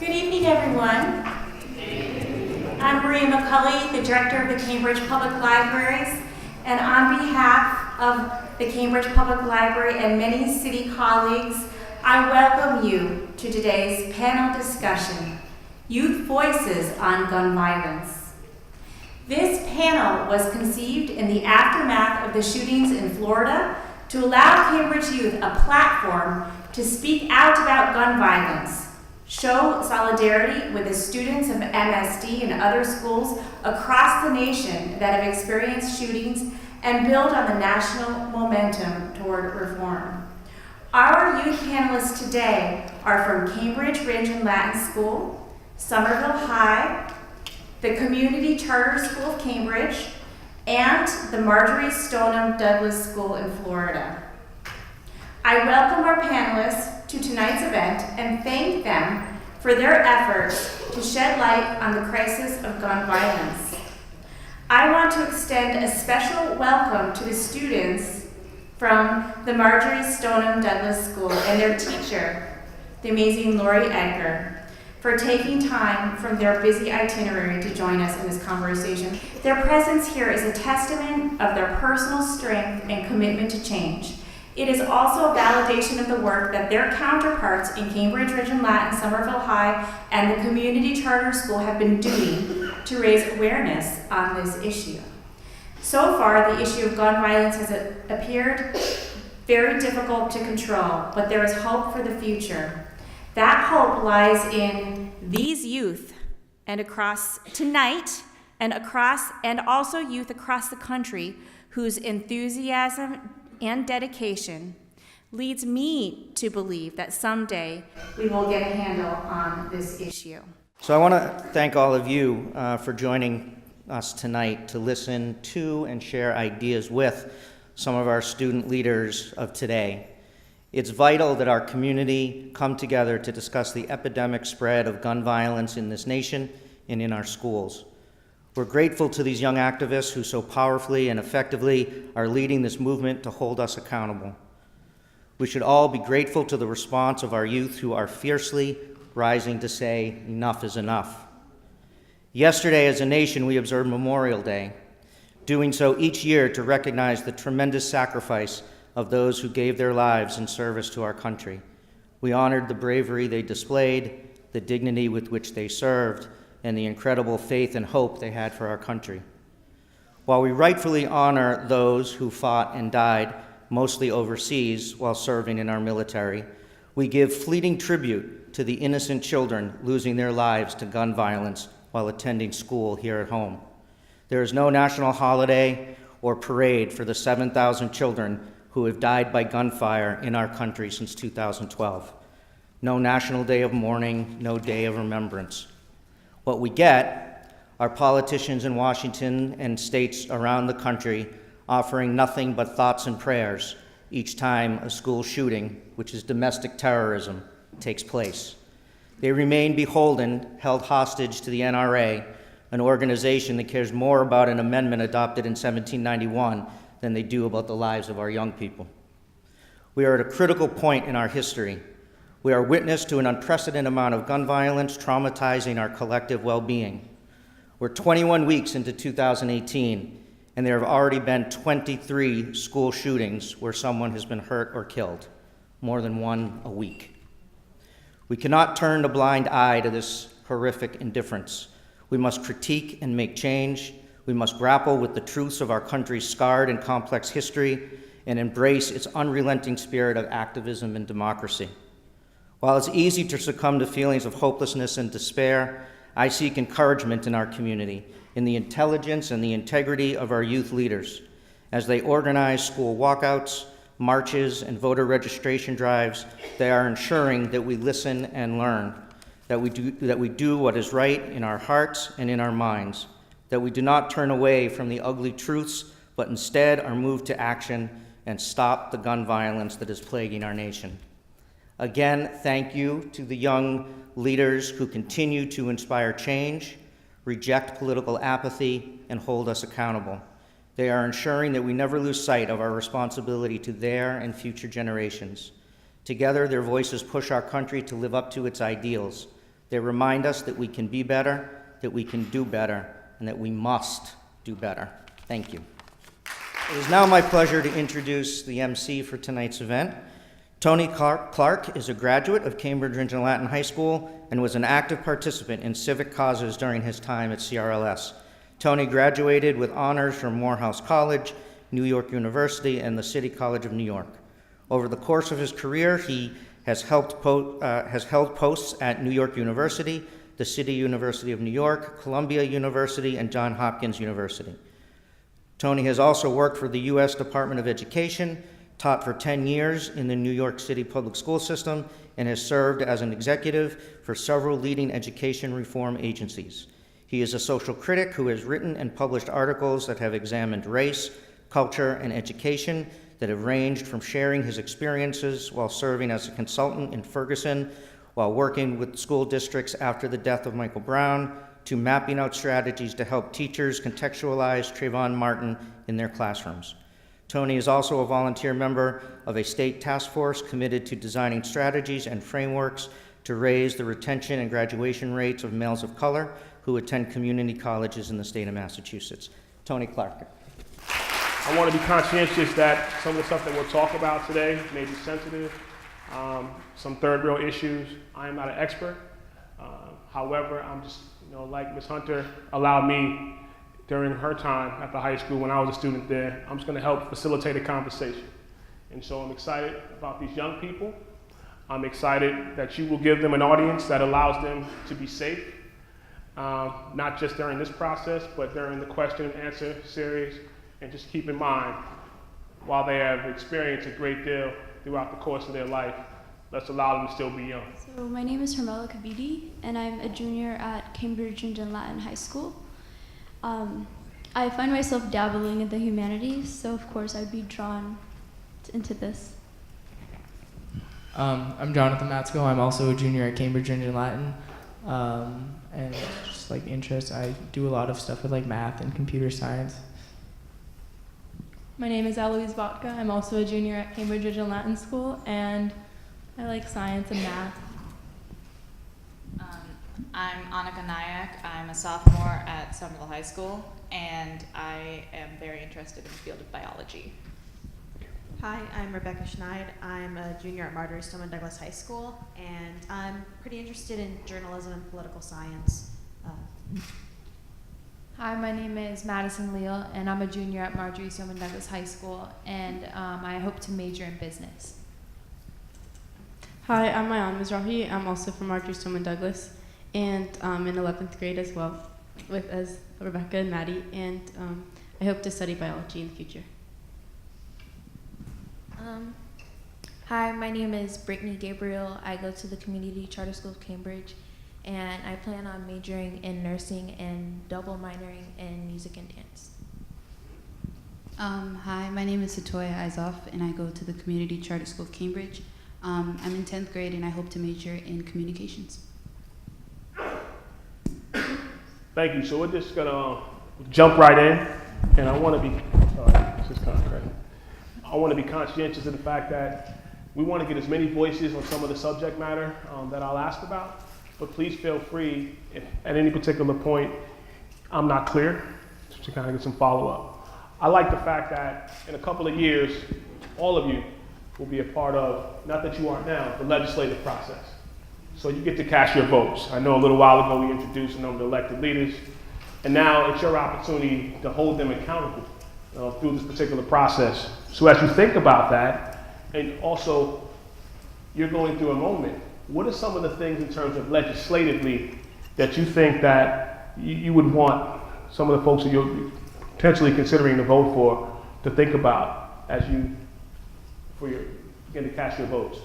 Good evening, everyone. I'm Maria McCulley, the Director of the Cambridge Public Libraries, and on behalf of the Cambridge Public Library and many city colleagues, I welcome you to today's panel discussion, Youth Voices on Gun Violence. This panel was conceived in the aftermath of the shootings in Florida to allow Cambridge youth a platform to speak out about gun violence, show solidarity with the students of MSD and other schools across the nation that have experienced shootings, and build on the national momentum toward reform. Our youth panelists today are from Cambridge Rindge and Latin School, Somerville High, the Community Charter School of Cambridge, and the Marjory Stoneman Douglas School in Florida. I welcome our panelists to tonight's event and thank them for their efforts to shed light on the crisis of gun violence. I want to extend a special welcome to the students from the Marjory Stoneman Douglas School and their teacher, the amazing Lori Edgar, for taking time from their busy itinerary to join us in this conversation. Their presence here is a testament of their personal strength and commitment to change. It is also a validation of the work that their counterparts in Cambridge, Rindge and Latin, Somerville High, and the Community Charter School have been doing to raise awareness on this issue. So far, the issue of gun violence has appeared very difficult to control, but there is hope for the future. That hope lies in these youth and across tonight and also youth across the country whose enthusiasm and dedication leads me to believe that someday we will get a handle on this issue. So I want to thank all of you for joining us tonight to listen to and share ideas with some of our student leaders of today. It's vital that our community come together to discuss the epidemic spread of gun violence in this nation and in our schools. We're grateful to these young activists who so powerfully and effectively are leading this movement to hold us accountable. We should all be grateful to the response of our youth who are fiercely rising to say enough is enough. Yesterday, as a nation, we observed Memorial Day, doing so each year to recognize the tremendous sacrifice of those who gave their lives in service to our country. We honored the bravery they displayed, the dignity with which they served, and the incredible faith and hope they had for our country. While we rightfully honor those who fought and died, mostly overseas, while serving in our military, we give fleeting tribute to the innocent children losing their lives to gun violence while attending school here at home. There is no national holiday or parade for the 7,000 children who have died by gunfire in our country since 2012. No national day of mourning, no day of remembrance. What we get are politicians in Washington and states around the country offering nothing but thoughts and prayers each time a school shooting, which is domestic terrorism, takes place. They remain beholden, held hostage to the NRA, an organization that cares more about an amendment adopted in 1791 than they do about the lives of our young people. We are at a critical point in our history. We are witness to an unprecedented amount of gun violence traumatizing our collective well-being. We're 21 weeks into 2018, and there have already been 23 school shootings where someone has been hurt or killed, more than one a week. We cannot turn a blind eye to this horrific indifference. We must critique and make change. We must grapple with the truths of our country's scarred and complex history and embrace its unrelenting spirit of activism and democracy. While it's easy to succumb to feelings of hopelessness and despair, I seek encouragement in our community, in the intelligence and the integrity of our youth leaders. As they organize school walkouts, marches, and voter registration drives, they are ensuring that we listen and learn, that we do what is right in our hearts and in our minds, that we do not turn away from the ugly truths, but instead are moved to action and stop the gun violence that is plaguing our nation. Again, thank you to the young leaders who continue to inspire change, reject political apathy, and hold us accountable. They are ensuring that we never lose sight of our responsibility to their and future generations. Together, their voices push our country to live up to its ideals, They remind us that we can be better, that we can do better, and that we must do better. Thank you. It is now my pleasure to introduce the MC for tonight's event. Tony Clarke is a graduate of Cambridge, Rindge, and Latin High School and was an active participant in civic causes during his time at CRLS. Tony graduated with honors from Morehouse College, New York University, and the City College of New York. Over the course of his career, he has held posts at New York University, the City University of New York, Columbia University, and Johns Hopkins University. Tony has also worked for the U.S. Department of Education, taught for 10 years in the New York City public school system, and has served as an executive for several leading education reform agencies. He is a social critic who has written and published articles that have examined race, culture, and education that have ranged from sharing his experiences while serving as a consultant in Ferguson, while working with school districts after the death of Michael Brown, to mapping out strategies to help teachers contextualize Trayvon Martin in their classrooms. Tony is also a volunteer member of a state task force committed to designing strategies and frameworks to raise the retention and graduation rates of males of color who attend community colleges in the state of Massachusetts. Tony Clarke. I want to be conscientious that some of the stuff that we'll talk about today may be sensitive, some third rail issues. I am not an expert. However, I'm just, like Ms. Hunter allowed me during her time at the high school when I was a student there, I'm just going to help facilitate a conversation. And so I'm excited about these young people. I'm excited that you will give them an audience that allows them to be safe, not just during this process, but during the question and answer series. And just keep in mind, while they have experienced a great deal throughout the course of their life, let's allow them to still be young. So my name is Hermela Kabidi, and I'm a junior at Cambridge Rindge and Latin High School. I find myself dabbling in the humanities, so of course I'd be drawn into this. I'm Jonathan Matsko. I'm also a junior at Cambridge Rindge and Latin. And just like interest, I do a lot of stuff with like math and computer science. My name is Eloise Botka. I'm also a junior at Cambridge Rindge and Latin School, and I like science and math. I'm Annika Nayak. I'm a sophomore at Somerville High School, and I am very interested in the field of biology. Hi, I'm Rebecca Schneid. I'm a junior at Marjory Stoneman Douglas High School, and I'm pretty interested in journalism and political science. Hi, my name is Madison Leal, and I'm a junior at Marjory Stoneman Douglas High School, and I hope to major in business. Hi, I'm Mayan Mizrahi. I'm also from Marjory Stoneman Douglas, and I'm in 11th grade as well, as Rebecca and Maddie, and I hope to study biology in the future. Hi, my name is Brittany Gabriel. I go to the Community Charter School of Cambridge, and I plan on majoring in nursing and double minoring in music and dance. Hi, my name is Satoya Aizoff, and I go to the Community Charter School of Cambridge. I'm in 10th grade, and I hope to major in communications. Thank you. So we're just going to jump right in, and I want to be, this is kind of crazy. I want to be conscientious of the fact that we want to get as many voices on some of the subject matter that I'll ask about, but please feel free, if at any particular point I'm not clear, to kind of get some follow-up. I like the fact that in a couple of years, all of you will be a part of, not that you aren't now, the legislative process. So you get to cast your votes. I know a little while ago we introduced a number of elected leaders, and now it's your opportunity to hold them accountable through this particular process. So as you think about that, and also you're going through a moment, what are some of the things in terms of legislatively that you think that you would want some of the folks that you're potentially considering to vote for to think about as you begin to cast your votes?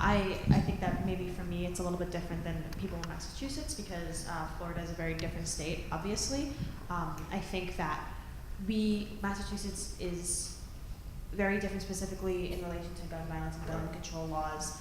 I think that maybe for me it's a little bit different than people in Massachusetts because Florida is a very different state, obviously. I think that Massachusetts is very different specifically in relation to gun violence and gun control laws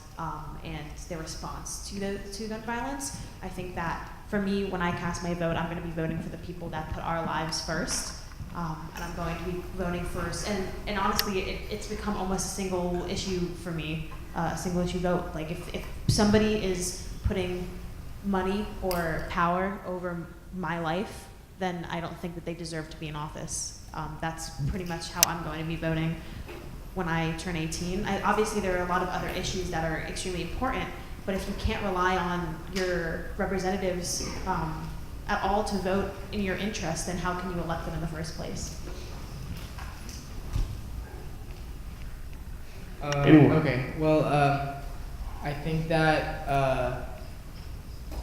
and their response to gun violence. I think that for me, when I cast my vote, I'm going to be voting for the people that put our lives first. And I'm going to be voting first. And honestly, it's become almost a single issue for me a single issue vote. Like if somebody is putting money or power over my life, then I don't think that they deserve to be in office. That's pretty much how I'm going to be voting when I turn 18. Obviously, there are a lot of other issues that are extremely important, but if you can't rely on your representatives at all to vote in your interest, then how can you elect them in the first place? Okay, well, I think that,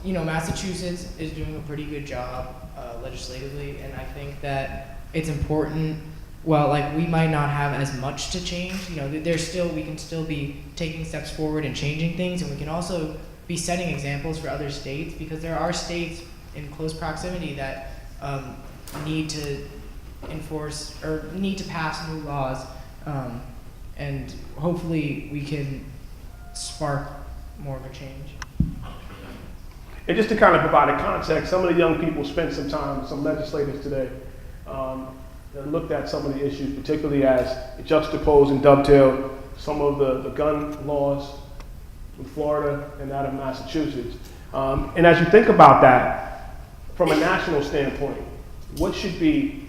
Massachusetts is doing a pretty good job legislatively, and I think that it's important, we might not have as much to change, we can still be taking steps forward and changing things, and we can also be setting examples for other states, because there are states in close proximity that need to enforce, or need to pass new laws, and hopefully we can spark more of a change. And just to kind of provide a context, some of the young people spent some time, some legislators today, that looked at some of the issues, particularly as it juxtaposed and dovetailed some of the gun laws in Florida and that of Massachusetts. And as you think about that, from a national standpoint, what should be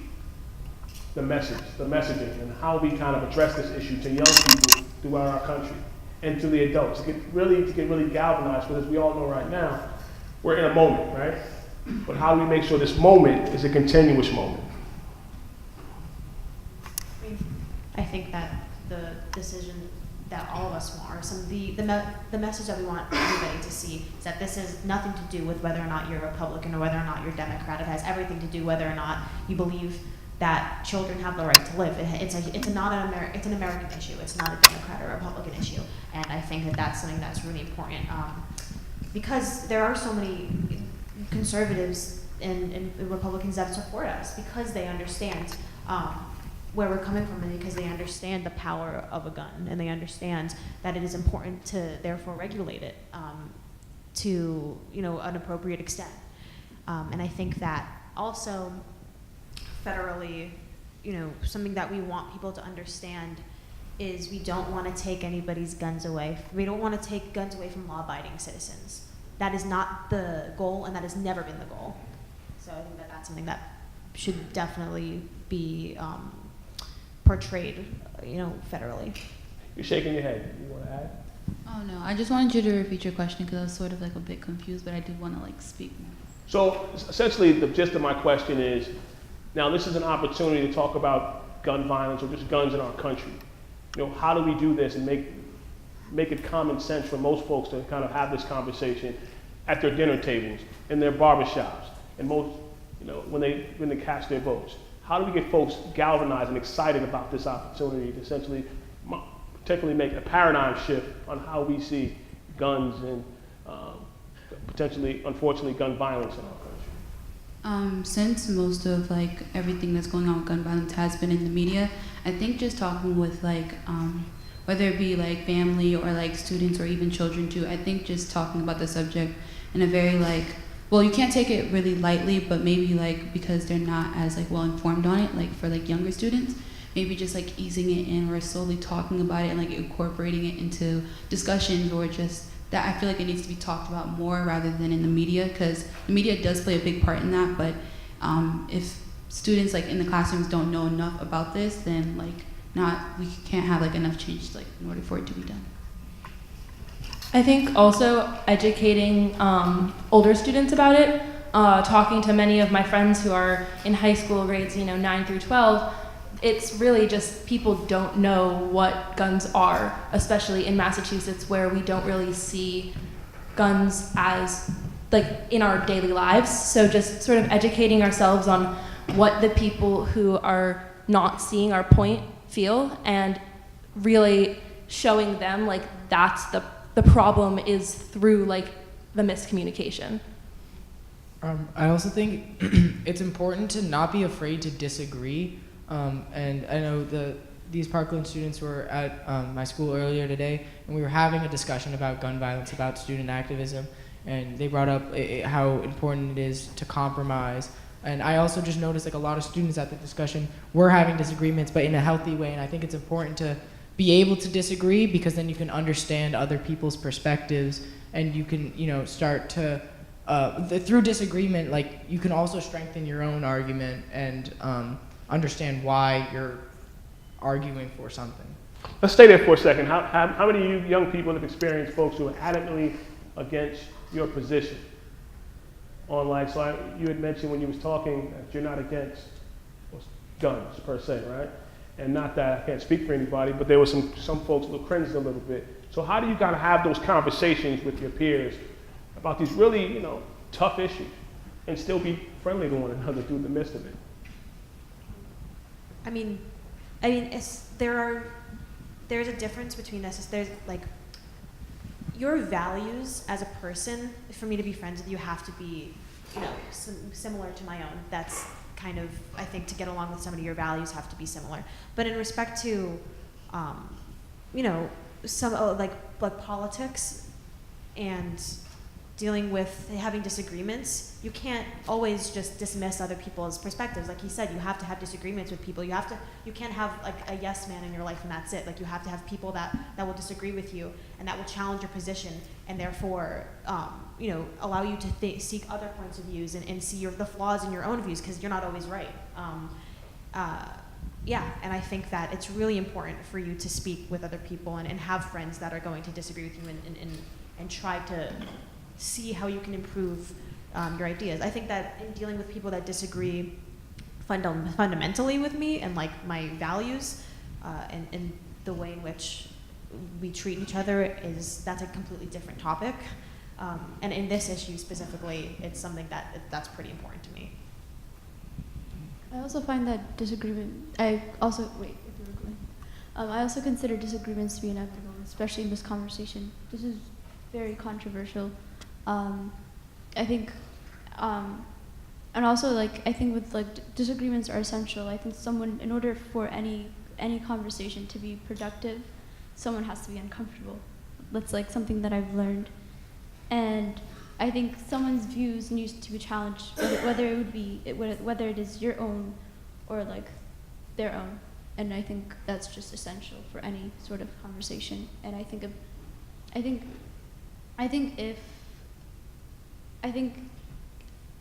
the messaging, and how we kind of address this issue to young people throughout our country and to the adults to get really galvanized, because as we all know right now, we're in a moment, right? But how do we make sure this moment is a continuous moment? I think that the decision that all of us want, or the message that we want everybody to see, is that this has nothing to do with whether or not you're Republican or whether or not you're Democrat. It has everything to do whether or not you believe that children have the right to live. It's an American issue. It's not a Democrat or Republican issue. And I think that that's something that's really important, because there are so many conservatives and Republicans that support us, because they understand where we're coming from, and because they understand the power of a gun, and they understand that it is important to therefore regulate it to an appropriate extent. And I think that also federally, something that we want people to understand is we don't want to take anybody's guns away. We don't want to take guns away from law-abiding citizens. That is not the goal, and that has never been the goal. So I think that that's something that should definitely be portrayed, federally. You're shaking your head. You want to add? Oh no, I just wanted you to repeat your question because I was sort of a bit confused, but I did want to speak more. So essentially, the gist of my question is, now this is an opportunity to talk about gun violence or just guns in our country. How do we do this and make it common sense for most folks to kind of have this conversation at their dinner tables, in their barbershops, and most, when they cast their votes? How do we get folks galvanized and excited about this opportunity to essentially, particularly make a paradigm shift on how we see guns and potentially, unfortunately, gun violence in our country? Since most of everything that's going on with gun violence has been in the media, I think just talking with whether it be family or students or even children too, I think just talking about the subject in a very you can't take it really lightly, but maybe because they're not as well informed on it, for younger students, maybe just easing it in or slowly talking about it and incorporating it into discussions, or just that I feel it needs to be talked about more rather than in the media, because the media does play a big part in that, but if students in the classrooms don't know enough about this, then we can't have enough change in order for it to be done. I think also educating older students about it, talking to many of my friends who are in high school grades 9 through 12, it's really just people don't know what guns are, especially in Massachusetts, where we don't really see guns as in our daily lives. So just sort of educating ourselves on what the people who are not seeing our point feel, and really showing them that's the problem is through the miscommunication. I also think it's important to not be afraid to disagree. And I know these Parkland students were at my school earlier today, and we were having a discussion about gun violence, about student activism, and they brought up how important it is to compromise. And I also just noticed a lot of students at the discussion were having disagreements, but in a healthy way, and I think it's important to be able to disagree, because then you can understand other people's perspectives, and you can, you know, start to through disagreement, like, you can also strengthen your own argument and understand why you're arguing for something. Let's stay there for a second. How many of you young people have experienced folks who are adamantly against your position online? So you had mentioned when you was talking that you're not against guns per se, right? And not that I can't speak for anybody, but there were some folks who cringed a little bit. So how do you kind of have those conversations with your peers about these really, you know, tough issues and still be friendly to one another through the midst of it? I mean, there's a difference between us. There's like your values as a person. For me to be friends with you, have to be, you know, similar to my own. That's kind of, I think, to get along with somebody, your values have to be similar. But in respect to, you know, some like politics and dealing with having disagreements, you can't always just dismiss other people's perspectives. Like he said, you have to have disagreements with people. You can't have like a yes man in your life and that's it. Like you have to have people that will disagree with you and that will challenge your position and therefore, you know, allow you to seek other points of views and see the flaws in your own views, because you're not always right. Yeah, and I think that it's really important for you to speak with other people and have friends that are going to disagree with you and try to see how you can improve your ideas. I think that in dealing with people that disagree fundamentally with me and like my values and the way in which we treat each other, that's a completely different topic. And in this issue specifically, it's something that's pretty important to me. I also find that disagreement, I also consider disagreements to be inevitable, especially in this conversation. This is very controversial. I think, and also like, I think with like disagreements are essential. I think in order for any conversation to be productive, someone has to be uncomfortable. That's like something that I've learned. And I think someone's views need to be challenged, whether it is your own or like their own. And I think that's just essential for any sort of conversation. And I think I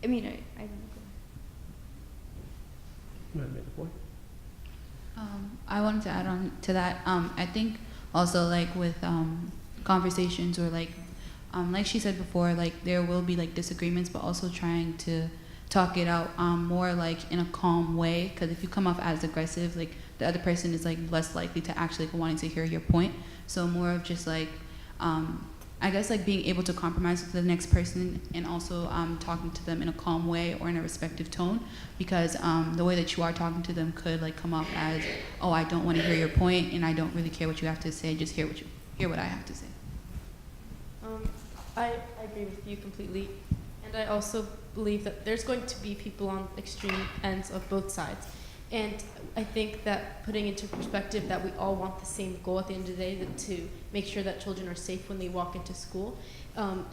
mean, I don't know. You want to make a point? I wanted to add on to that. I think also like with conversations or like she said before, like there will be like disagreements, but also trying to talk it out more like in a calm way. Because if you come off as aggressive, like the other person is like less likely to actually wanting to hear your point. So more of just like I guess like being able to compromise with the next person and also talking to them in a calm way or in a respectful tone, because the way that you are talking to them could like come off as, oh, I don't want to hear your point and I don't really care what you have to say, just hear what I have to say. I agree with you completely, and I also believe that there's going to be people on extreme ends of both sides. And I think that putting into perspective that we all want the same goal at the end of the day, that to make sure that children are safe when they walk into school,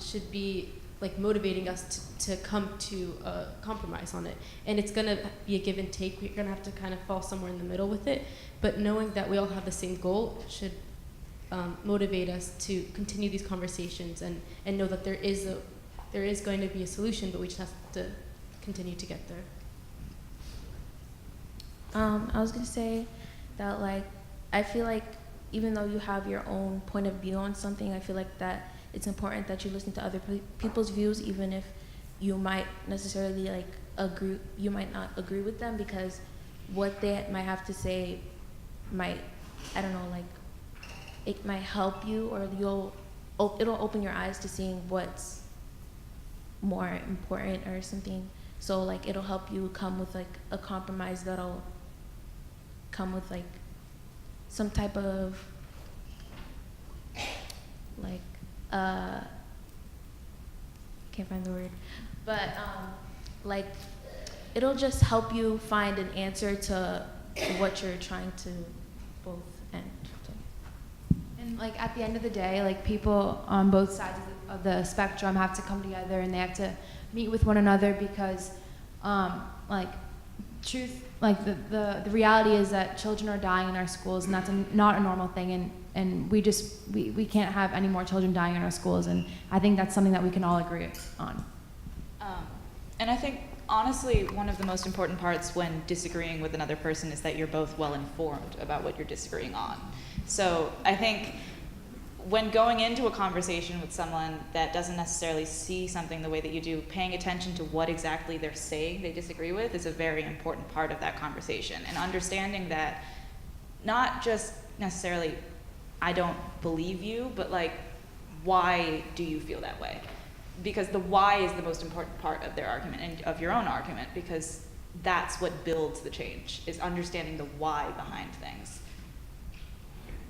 should be like motivating us to come to a compromise on it. And it's gonna be a give and take. We're gonna have to kind of fall somewhere in the middle with it. But knowing that we all have the same goal should motivate us to continue these conversations and know that there is going to be a solution, but we just have to continue to get there. I was gonna say that like I feel like even though you have your own point of view on something, I feel like that it's important that you listen to other people's views, even if you might necessarily like agree. You might not agree with them, because what they might have to say might, I don't know, like it might help you, or it'll open your eyes to seeing what's more important or something. So like it'll help you come with like a compromise that'll come with like some type of like can't find the word, but like it'll just help you find an answer to what you're trying to both end. And like at the end of the day, like people on both sides of the spectrum have to come together and they have to meet with one another, because like the reality is that children are dying in our schools, and that's not a normal thing, and we can't have any more children dying in our schools, and I think that's something that we can all agree on. And I think, honestly, one of the most important parts when disagreeing with another person is that you're both well informed about what you're disagreeing on. So I think when going into a conversation with someone that doesn't necessarily see something the way that you do, paying attention to what exactly they're saying they disagree with is a very important part of that conversation. And understanding that not just necessarily, I don't believe you, but like, why do you feel that way? Because the why is the most important part of their argument and of your own argument, because that's what builds the change, is understanding the why behind things.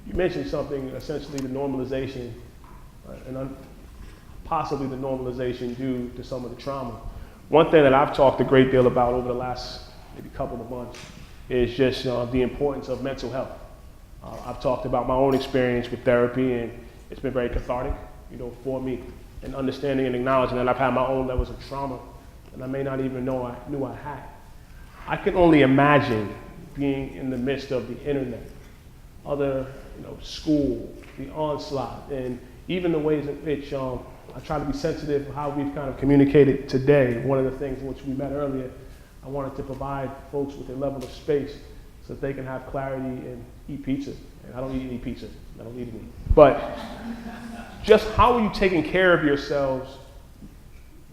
You mentioned something, essentially the normalization, and possibly the normalization due to some of the trauma. One thing that I've talked a great deal about over the last maybe couple of months is just the importance of mental health. I've talked about my own experience with therapy, and it's been very cathartic, for me, and understanding and acknowledging that I've had my own levels of trauma, and I may not even know I knew I had. I can only imagine being in the midst of the internet, other school, the onslaught, and even the ways in which I try to be sensitive to how we've kind of communicated today. One of the things in which we met earlier, I wanted to provide folks with a level of space so that they can have clarity and eat pizza. And I don't eat any pizza. I don't need any. But just how are you taking care of yourselves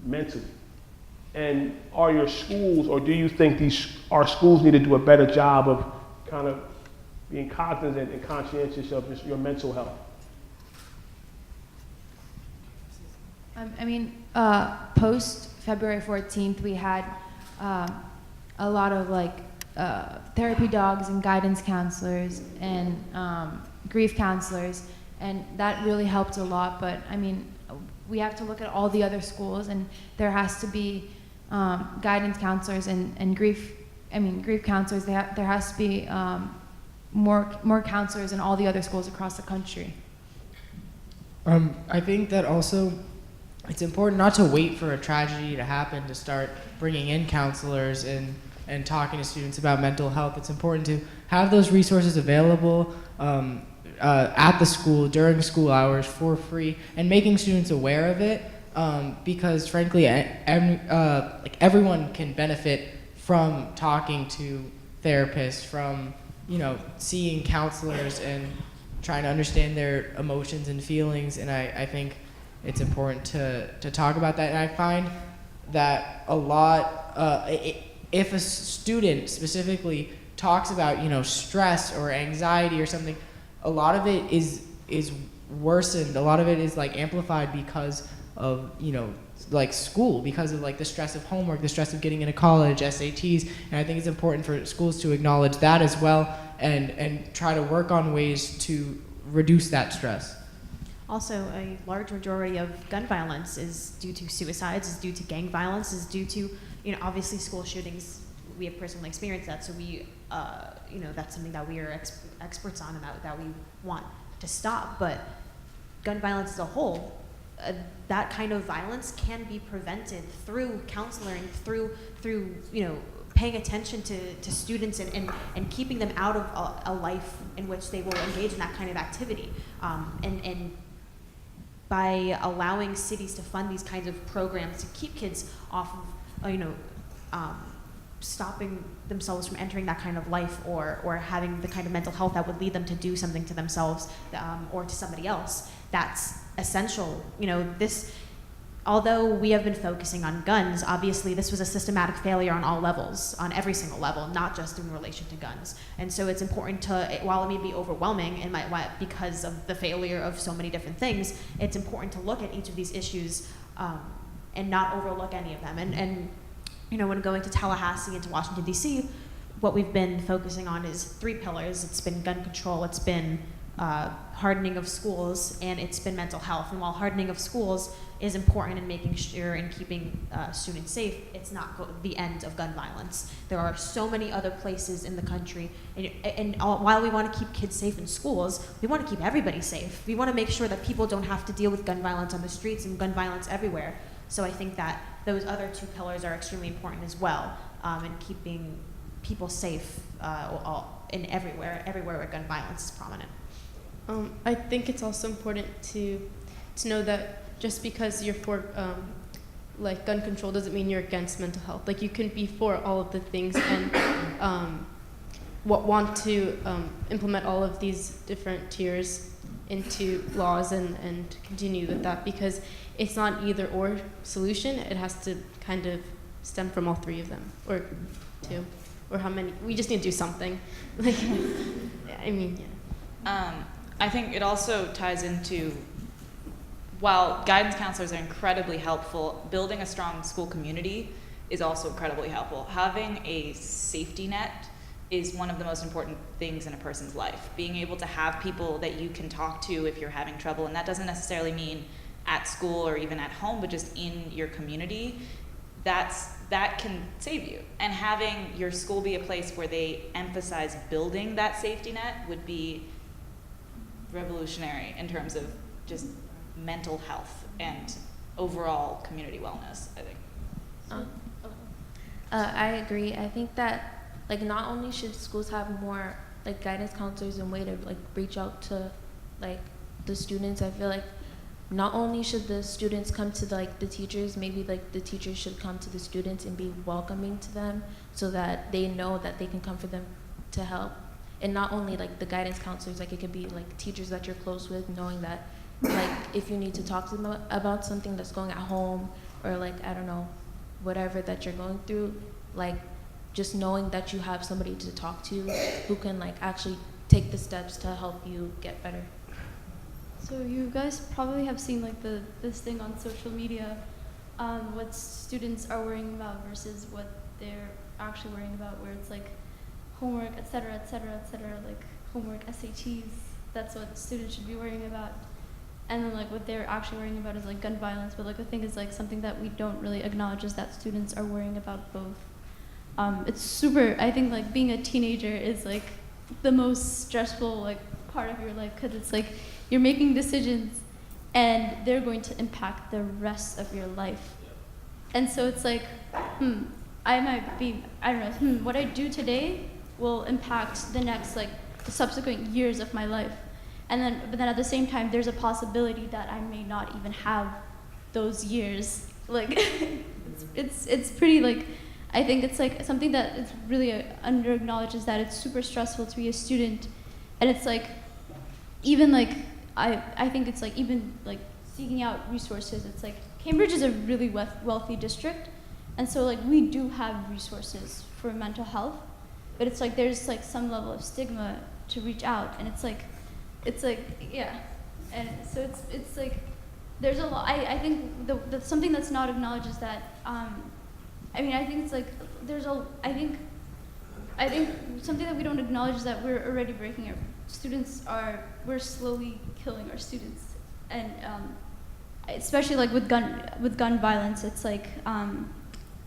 mentally? And are your schools, or do you think our schools need to do a better job of kind of being cognizant and conscientious of just your mental health? Post February 14th, we had a lot of therapy dogs and guidance counselors and grief counselors, and that really helped a lot. But we have to look at all the other schools, and there has to be guidance counselors and grief counselors. There has to be more counselors in all the other schools across the country. I think that also it's important not to wait for a tragedy to happen to start bringing in counselors and talking to students about mental health. It's important to have those resources available at the school during school hours for free, and making students aware of it, because frankly, everyone can benefit from talking to therapists, from seeing counselors and trying to understand their emotions and feelings. And I think it's important to talk about that. And I find that a lot, if a student specifically talks about stress or anxiety or something, a lot of it is worsened. A lot of it is amplified because of school, because of the stress of homework, the stress of getting into college, SATs. And I think it's important for schools to acknowledge that as well, and try to work on ways to reduce that stress. Also, a large majority of gun violence is due to suicides, is due to gang violence, is due to, obviously school shootings. We have personally experienced that, so we, that's something that we are experts on and that we want to stop. But gun violence as a whole, that kind of violence can be prevented through counseling, through paying attention to students and keeping them out of a life in which they will engage in that kind of activity. And by allowing cities to fund these kinds of programs to keep kids off of, stopping themselves from entering that kind of life, or having the kind of mental health that would lead them to do something to themselves or to somebody else, that's essential. Although we have been focusing on guns, obviously this was a systematic failure on all levels, on every single level, not just in relation to guns. And so it's important to, while it may be overwhelming because of the failure of so many different things, it's important to look at each of these issues and not overlook any of them. And when going to Tallahassee and to Washington, D.C., what we've been focusing on is 3 pillars. It's been gun control, it's been hardening of schools, and it's been mental health. And while hardening of schools is important in making sure and keeping students safe, it's not the end of gun violence. There are so many other places in the country, and while we want to keep kids safe in schools, we want to keep everybody safe. We want to make sure that people don't have to deal with gun violence on the streets and gun violence everywhere. So I think that those other 2 pillars are extremely important as well, in keeping people safe in everywhere where gun violence is prominent. I think it's also important to know that just because you're for like gun control doesn't mean you're against mental health. Like you can be for all of the things and want to implement all of these different tiers into laws and continue with that, because it's not either or solution. It has to kind of stem from all three of them, or two, or how many. We just need to do something. Like, I mean, yeah. I think it also ties into, while guidance counselors are incredibly helpful, building a strong school community is also incredibly helpful. Having a safety net is one of the most important things in a person's life. Being able to have people that you can talk to if you're having trouble, and that doesn't necessarily mean at school or even at home, but just in your community, that can save you. And having your school be a place where they emphasize building that safety net would be revolutionary in terms of just mental health and overall community wellness, I think. I agree. I think that like not only should schools have more like guidance counselors and way to like reach out to like the students, I feel like not only should the students come to like the teachers, maybe like the teachers should come to the students and be welcoming to them so that they know that they can come for them to help. And not only like the guidance counselors, like it could be like teachers that you're close with, knowing that like if you need to talk to them about something that's going at home, or like I don't know, whatever that you're going through, like just knowing that you have somebody to talk to who can like actually take the steps to help you get better. So you guys probably have seen like this thing on social media, what students are worrying about versus what they're actually worrying about, where it's like homework, et cetera, like homework, SATs, that's what students should be worrying about. And then like what they're actually worrying about is like gun violence, but like the thing is like something that we don't really acknowledge is that students are worrying about both. It's super, I think like being a teenager is like the most stressful like part of your life, because it's like you're making decisions and they're going to impact the rest of your life. And so it's like, I might be, I don't know, what I do today will impact the next, like, the subsequent years of my life. And then, but then at the same time, there's a possibility that I may not even have those years. Like, it's pretty, like, I think it's, like, something that it's really under-acknowledged is that it's super stressful to be a student. And it's, like, even, like, I think it's, like, even, like, seeking out resources. It's, like, Cambridge is a really wealthy district. And so, like, we do have resources for mental health. But it's like there's like some level of stigma to reach out, and it's like yeah, and so it's like there's a lot. I think the something that's not acknowledged is that I mean I think it's like there's a I think something that we don't acknowledge is that we're already breaking we're slowly killing our students, and especially like with gun violence, it's like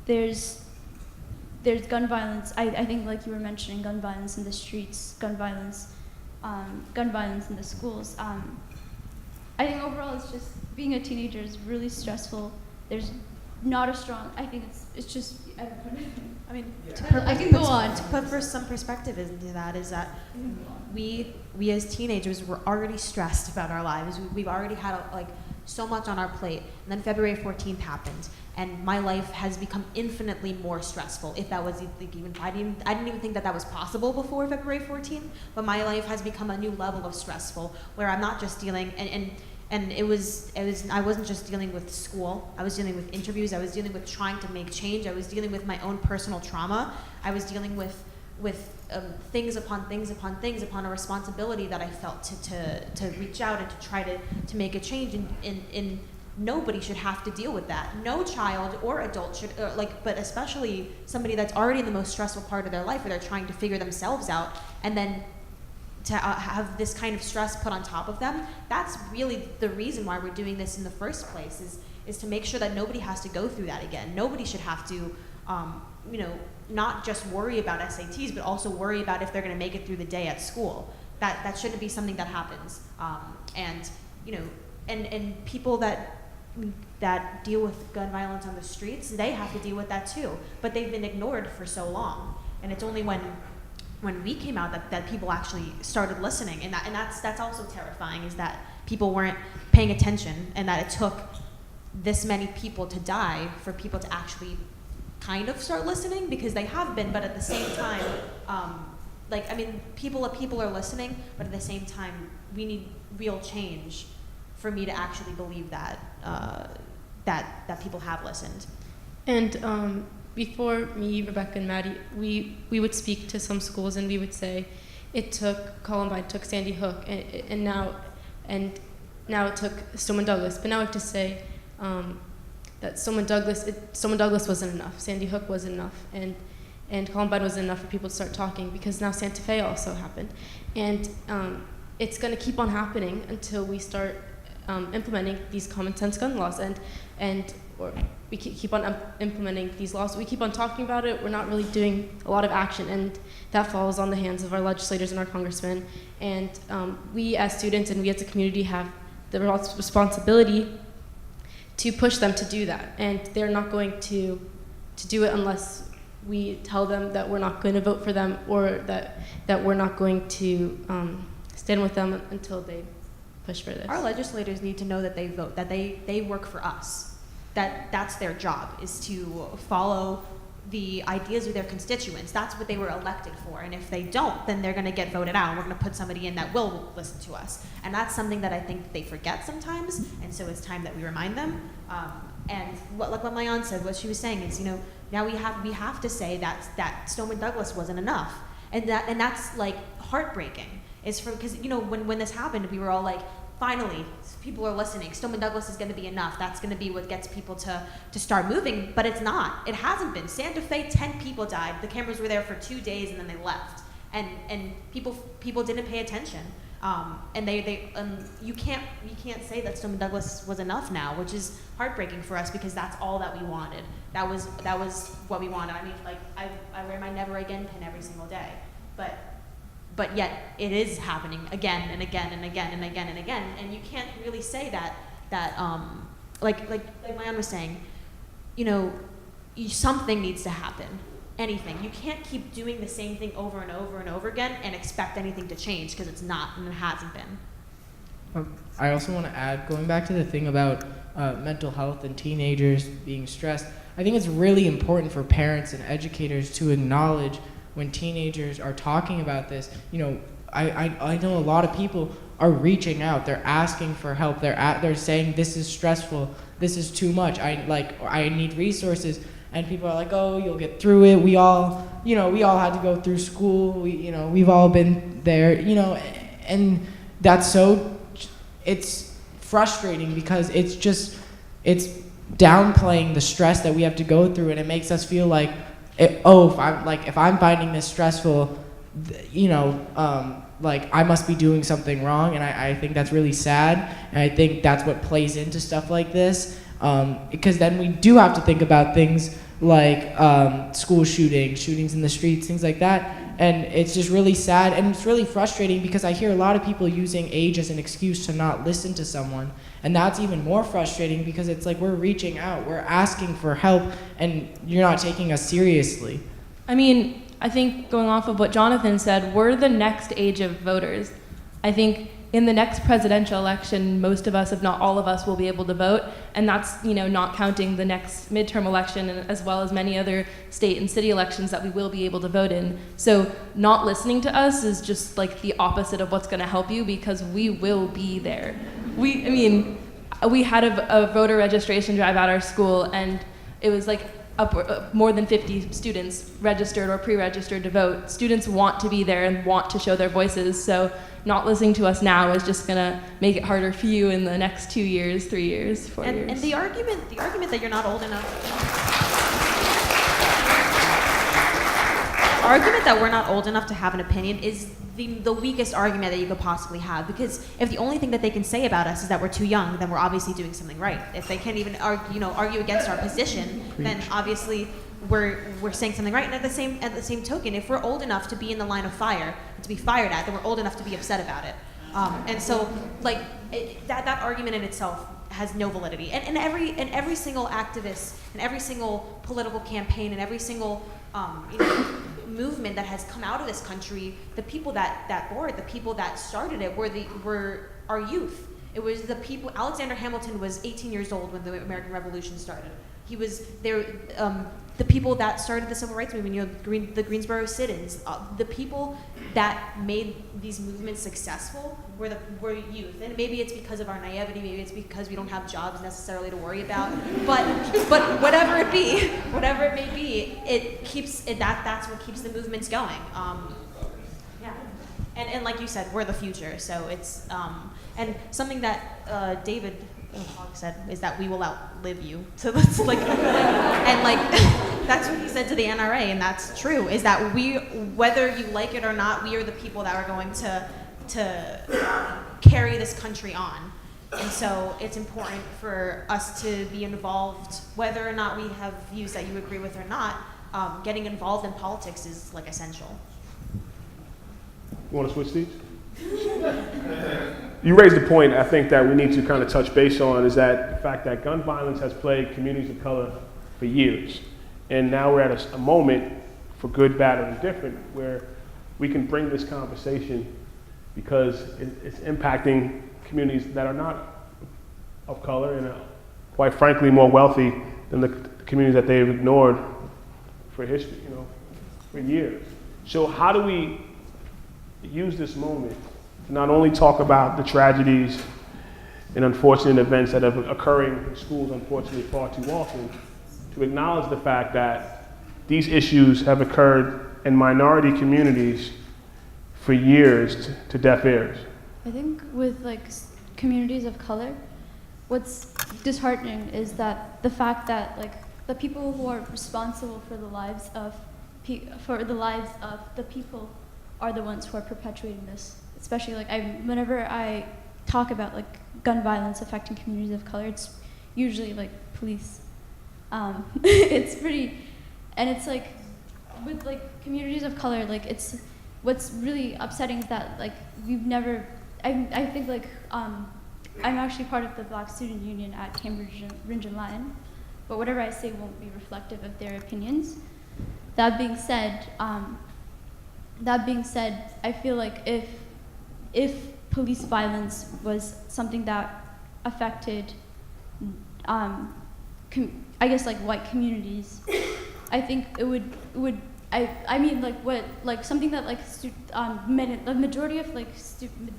there's gun violence. I think, like you were mentioning, gun violence in the streets, gun violence in the schools. I think overall, it's just being a teenager is really stressful. There's not a strong. I think it's just. I don't know. I mean, I can go on. To put for some perspective into that is that we as teenagers were already stressed about our lives. We've already had like so much on our plate, and then February 14th happened, and my life has become infinitely more stressful. If that was even, I didn't even think that was possible before February 14th, but my life has become a new level of stressful, where I'm not just dealing, and it was I wasn't just dealing with school. I was dealing with interviews. I was dealing with trying to make change. I was dealing with my own personal trauma. I was dealing with things upon things upon things upon a responsibility that I felt to reach out and to try to make a change, and nobody should have to deal with that. No child or adult should, but especially somebody that's already in the most stressful part of their life, where they're trying to figure themselves out, and then to have this kind of stress put on top of them. That's really the reason why we're doing this in the first place, is to make sure that nobody has to go through that again. Nobody should have to, not just worry about SATs, but also worry about if they're going to make it through the day at school. That shouldn't be something that happens. And people that deal with gun violence on the streets, they have to deal with that too. But they've been ignored for so long. And it's only when we came out that people actually started listening, and that's also terrifying, is that people weren't paying attention, and that it took this many people to die for people to actually kind of start listening, because they have been, but at the same time, people are listening, but at the same time, we need real change for me to actually believe that that people have listened. And before me, Rebecca, and Maddie, we would speak to some schools, and we would say, Columbine took Sandy Hook, and now it took Stoneman Douglas. But now I have to say that Stoneman Douglas wasn't enough, Sandy Hook wasn't enough, and Columbine wasn't enough for people to start talking, because now Santa Fe also happened. And it's going to keep on happening until we start implementing these common sense gun laws, or we keep on implementing these laws. We keep on talking about it. We're not really doing a lot of action, and that falls on the hands of our legislators and our congressmen. And we as students and we as a community have the responsibility to push them to do that. And they're not going to do it unless we tell them that we're not going to vote for them, or that we're not going to stand with them until they push for this. Our legislators need to know that they vote, that they work for us. That's their job, is to follow the ideas of their constituents. That's what they were elected for. And if they don't, then they're going to get voted out, and we're going to put somebody in that will listen to us. And that's something that I think they forget sometimes, and so it's time that we remind them. And like what my aunt said, what she was saying is, now we have to say that Stoneman Douglas wasn't enough, and that's like heartbreaking. Because when this happened, we were all like, finally, people are listening. Stoneman Douglas is going to be enough. That's going to be what gets people to start moving. But it's not. It hasn't been. Santa Fe, 10 people died. The cameras were there for 2 days, and then they left. And people didn't pay attention. And you can't say that Stoneman Douglas was enough now, which is heartbreaking for us, because that's all that we wanted. That was what we wanted. I mean, like, I wear my Never Again pin every single day, but yet it is happening again and again and again and again and again, and you can't really say that like my aunt was saying, something needs to happen. Anything. You can't keep doing the same thing over and over and over again and expect anything to change, because it's not, and it hasn't been. I also want to add, going back to the thing about mental health and teenagers being stressed, I think it's really important for parents and educators to acknowledge when teenagers are talking about this. I know a lot of people are reaching out. They're asking for help. They're saying, this is stressful. This is too much. I need resources. And people are like, oh, you'll get through it. We all had to go through school. We've all been there. And that's it's frustrating, because it's downplaying the stress that we have to go through, and it makes us feel like, if I'm finding this stressful, I must be doing something wrong. And I think that's really sad, and I think that's what plays into stuff like this, because then we do have to think about things like school shootings in the streets, things like that. And it's just really sad, and it's really frustrating, because I hear a lot of people using age as an excuse to not listen to someone. And that's even more frustrating, because it's like, we're reaching out, we're asking for help, and you're not taking us seriously. I mean, I think going off of what Jonathan said, we're the next age of voters. I think in the next presidential election, most of us, if not all of us, will be able to vote, and that's not counting the next midterm election, and as well as many other state and city elections that we will be able to vote in. So not listening to us is just like the opposite of what's going to help you, because we will be there. We had a voter registration drive at our school, and it was like more than 50 students registered or pre-registered to vote. Students want to be there and want to show their voices, so not listening to us now is just gonna make it harder for you in the next 2 years, 3 years, 4 years. And the argument that you're not old enough, the argument that we're not old enough to have an opinion is the weakest argument that you could possibly have, because if the only thing that they can say about us is that we're too young, then we're obviously doing something right. If they can't even argue against our position, then obviously we're saying something right. And at the same token, if we're old enough to be in the line of fire and to be fired at, then we're old enough to be upset about it. And so, that argument in itself has no validity. And every single activist, and every single political campaign, and every single movement that has come out of this country, the people that bore it, the people that started it were our youth. It was the people. Alexander Hamilton was 18 years old when the American Revolution started. He was there. The people that started the civil rights movement, the Greensboro sit-ins, the people that made these movements successful were youth. And maybe it's because of our naivety, maybe it's because we don't have jobs necessarily to worry about. But whatever it may be, that's what keeps the movements going. Yeah. And like you said, we're the future. So it's and something that David said is that we will outlive you. So that's that's what he said to the NRA, and that's true. Is that whether you like it or not, we are the people that are going to carry this country on. And so it's important for us to be involved, whether or not we have views that you agree with or not. Getting involved in politics is essential. You want to switch seats? You raised a point I think that we need to kind of touch base on, is that the fact that gun violence has plagued communities of color for years. And now we're at a moment, for good, bad, or indifferent, where we can bring this conversation because it's impacting communities that are not of color and are, quite frankly, more wealthy than the communities that they've ignored for history, for years. So how do we use this moment to not only talk about the tragedies and unfortunate events that are occurring in schools, unfortunately, far too often, to acknowledge the fact that these issues have occurred in minority communities for years to deaf ears? I think with communities of color, what's disheartening is that the fact that the people who are responsible for the lives of the people are the ones who are perpetuating this. Especially whenever I talk about gun violence affecting communities of color, it's usually police. It's pretty, and it's with communities of color, it's what's really upsetting is that we've never. I think I'm actually part of the Black Student Union at Cambridge, Rindge and Latin, but whatever I say won't be reflective of their opinions. That being said, I feel if police violence was something that affected, white communities, I think it would. I mean, something that the majority of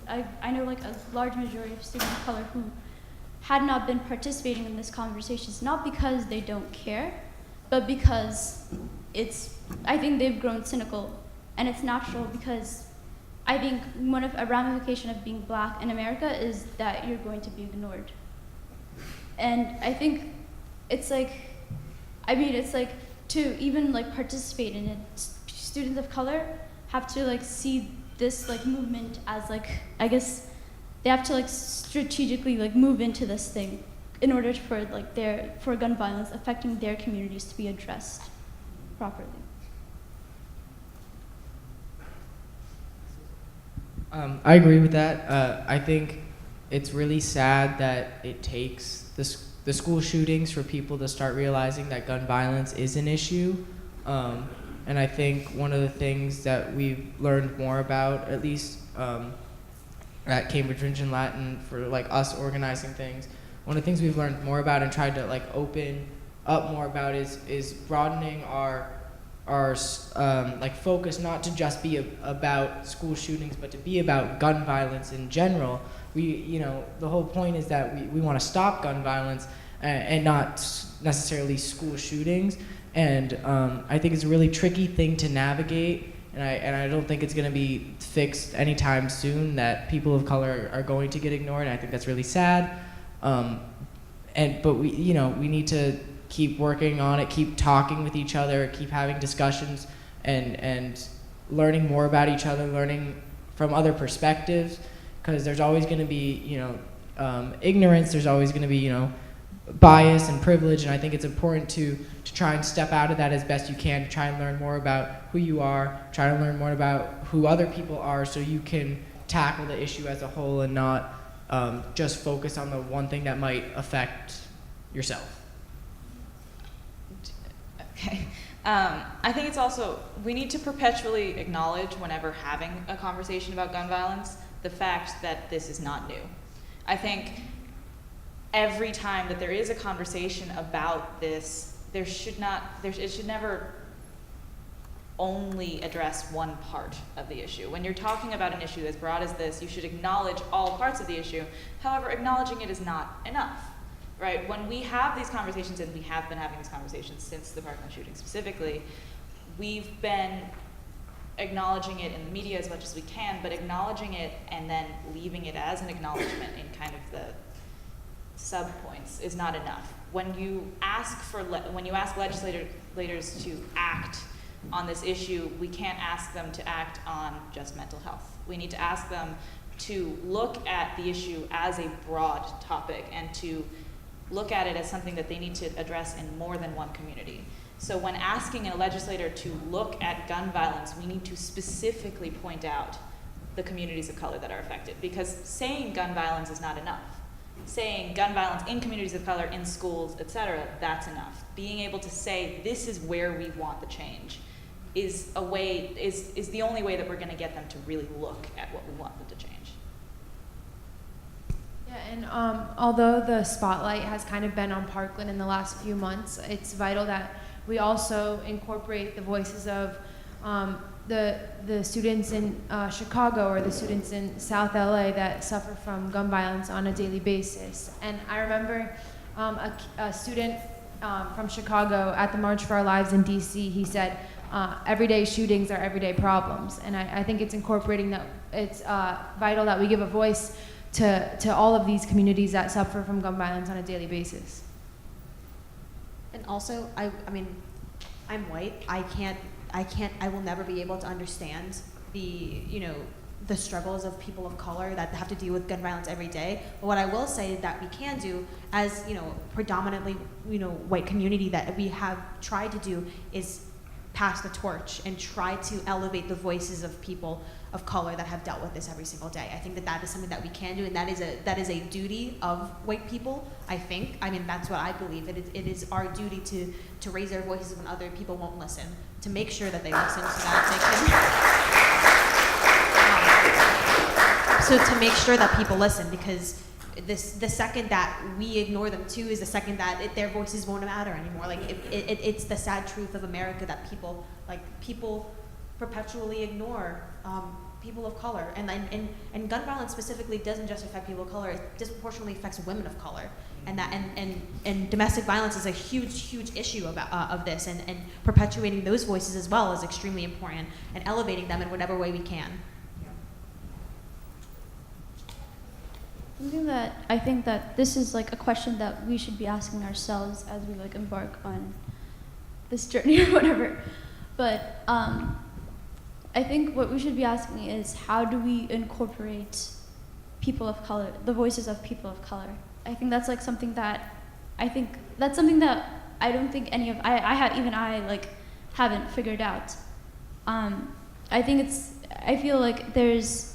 I know a large majority of students of color who had not been participating in this conversation, it's not because they don't care, but because I think they've grown cynical, and it's natural because I think a ramification of being Black in America is that you're going to be ignored. And I think it's to even participate in it, students of color have to see this movement as I guess they have to strategically move into this thing in order for gun violence affecting their communities to be addressed properly. I agree with that. I think it's really sad that it takes the school shootings for people to start realizing that gun violence is an issue. And I think one of the things that we've learned more about, at least at Cambridge, Rindge and Latin, for us organizing things, one of the things we've learned more about and tried to open up more about is broadening our focus, not to just be about school shootings, but to be about gun violence in general. The whole point is that we want to stop gun violence and not necessarily school shootings. And I think it's a really tricky thing to navigate, and I don't think it's going to be fixed anytime soon, that people of color are going to get ignored, and I think that's really sad. But we need to keep working on it, keep talking with each other, keep having discussions, and learning more about each other, learning from other perspectives, because there's always going to be ignorance, there's always going to be bias and privilege, and I think it's important to try and step out of that as best you can, to try and learn more about who you are, try to learn more about who other people are, so you can tackle the issue as a whole and not just focus on the one thing that might affect yourself. Okay. I think it's also, we need to perpetually acknowledge whenever having a conversation about gun violence, the fact that this is not new. I think every time that there is a conversation about this, it should never only address one part of the issue. When you're talking about an issue as broad as this, you should acknowledge all parts of the issue. However, acknowledging it is not enough, right? When we have these conversations, and we have been having these conversations since the Parkland shooting specifically, we've been acknowledging it in the media as much as we can, but acknowledging it and then leaving it as an acknowledgement in kind of the sub-points is not enough. When you ask legislators to act on this issue, we can't ask them to act on just mental health. We need to ask them to look at the issue as a broad topic and to look at it as something that they need to address in more than one community. So when asking a legislator to look at gun violence, we need to specifically point out the communities of color that are affected, because saying gun violence is not enough. Saying gun violence in communities of color, in schools, etc., that's enough. Being able to say this is where we want the change is the only way that we're going to get them to really look at what we want them to change. Yeah, and although the spotlight has kind of been on Parkland in the last few months, it's vital that we also incorporate the voices of the students in Chicago or the students in South LA that suffer from gun violence on a daily basis. And I remember a student from Chicago at the March for Our Lives in DC, he said, everyday shootings are everyday problems. And I think it's incorporating that it's vital that we give a voice to all of these communities that suffer from gun violence on a daily basis. And also, I mean, I'm white. I will never be able to understand the struggles of people of color that have to deal with gun violence every day. But what I will say that we can do as, predominantly, white community that we have tried to do is pass the torch and try to elevate the voices of people of color that have dealt with this every single day. I think that is something that we can do, and that is a duty of white people, I think. I mean, that's what I believe. It is our duty to raise our voices when other people won't listen, to make sure that they listen so that they can, to make sure that people listen, because the second that we ignore them too is the second that their voices won't matter anymore. Like it's the sad truth of America that people perpetually ignore people of color, and gun violence specifically doesn't just affect people of color; it disproportionately affects women of color, and domestic violence is a huge issue of this, and perpetuating those voices as well is extremely important, and elevating them in whatever way we can. Something that I think that this is like a question that we should be asking ourselves as we embark on this journey or whatever. But I think what we should be asking is, how do we incorporate people of color, the voices of people of color? I think that's something that I don't think any of haven't figured out. I feel like there's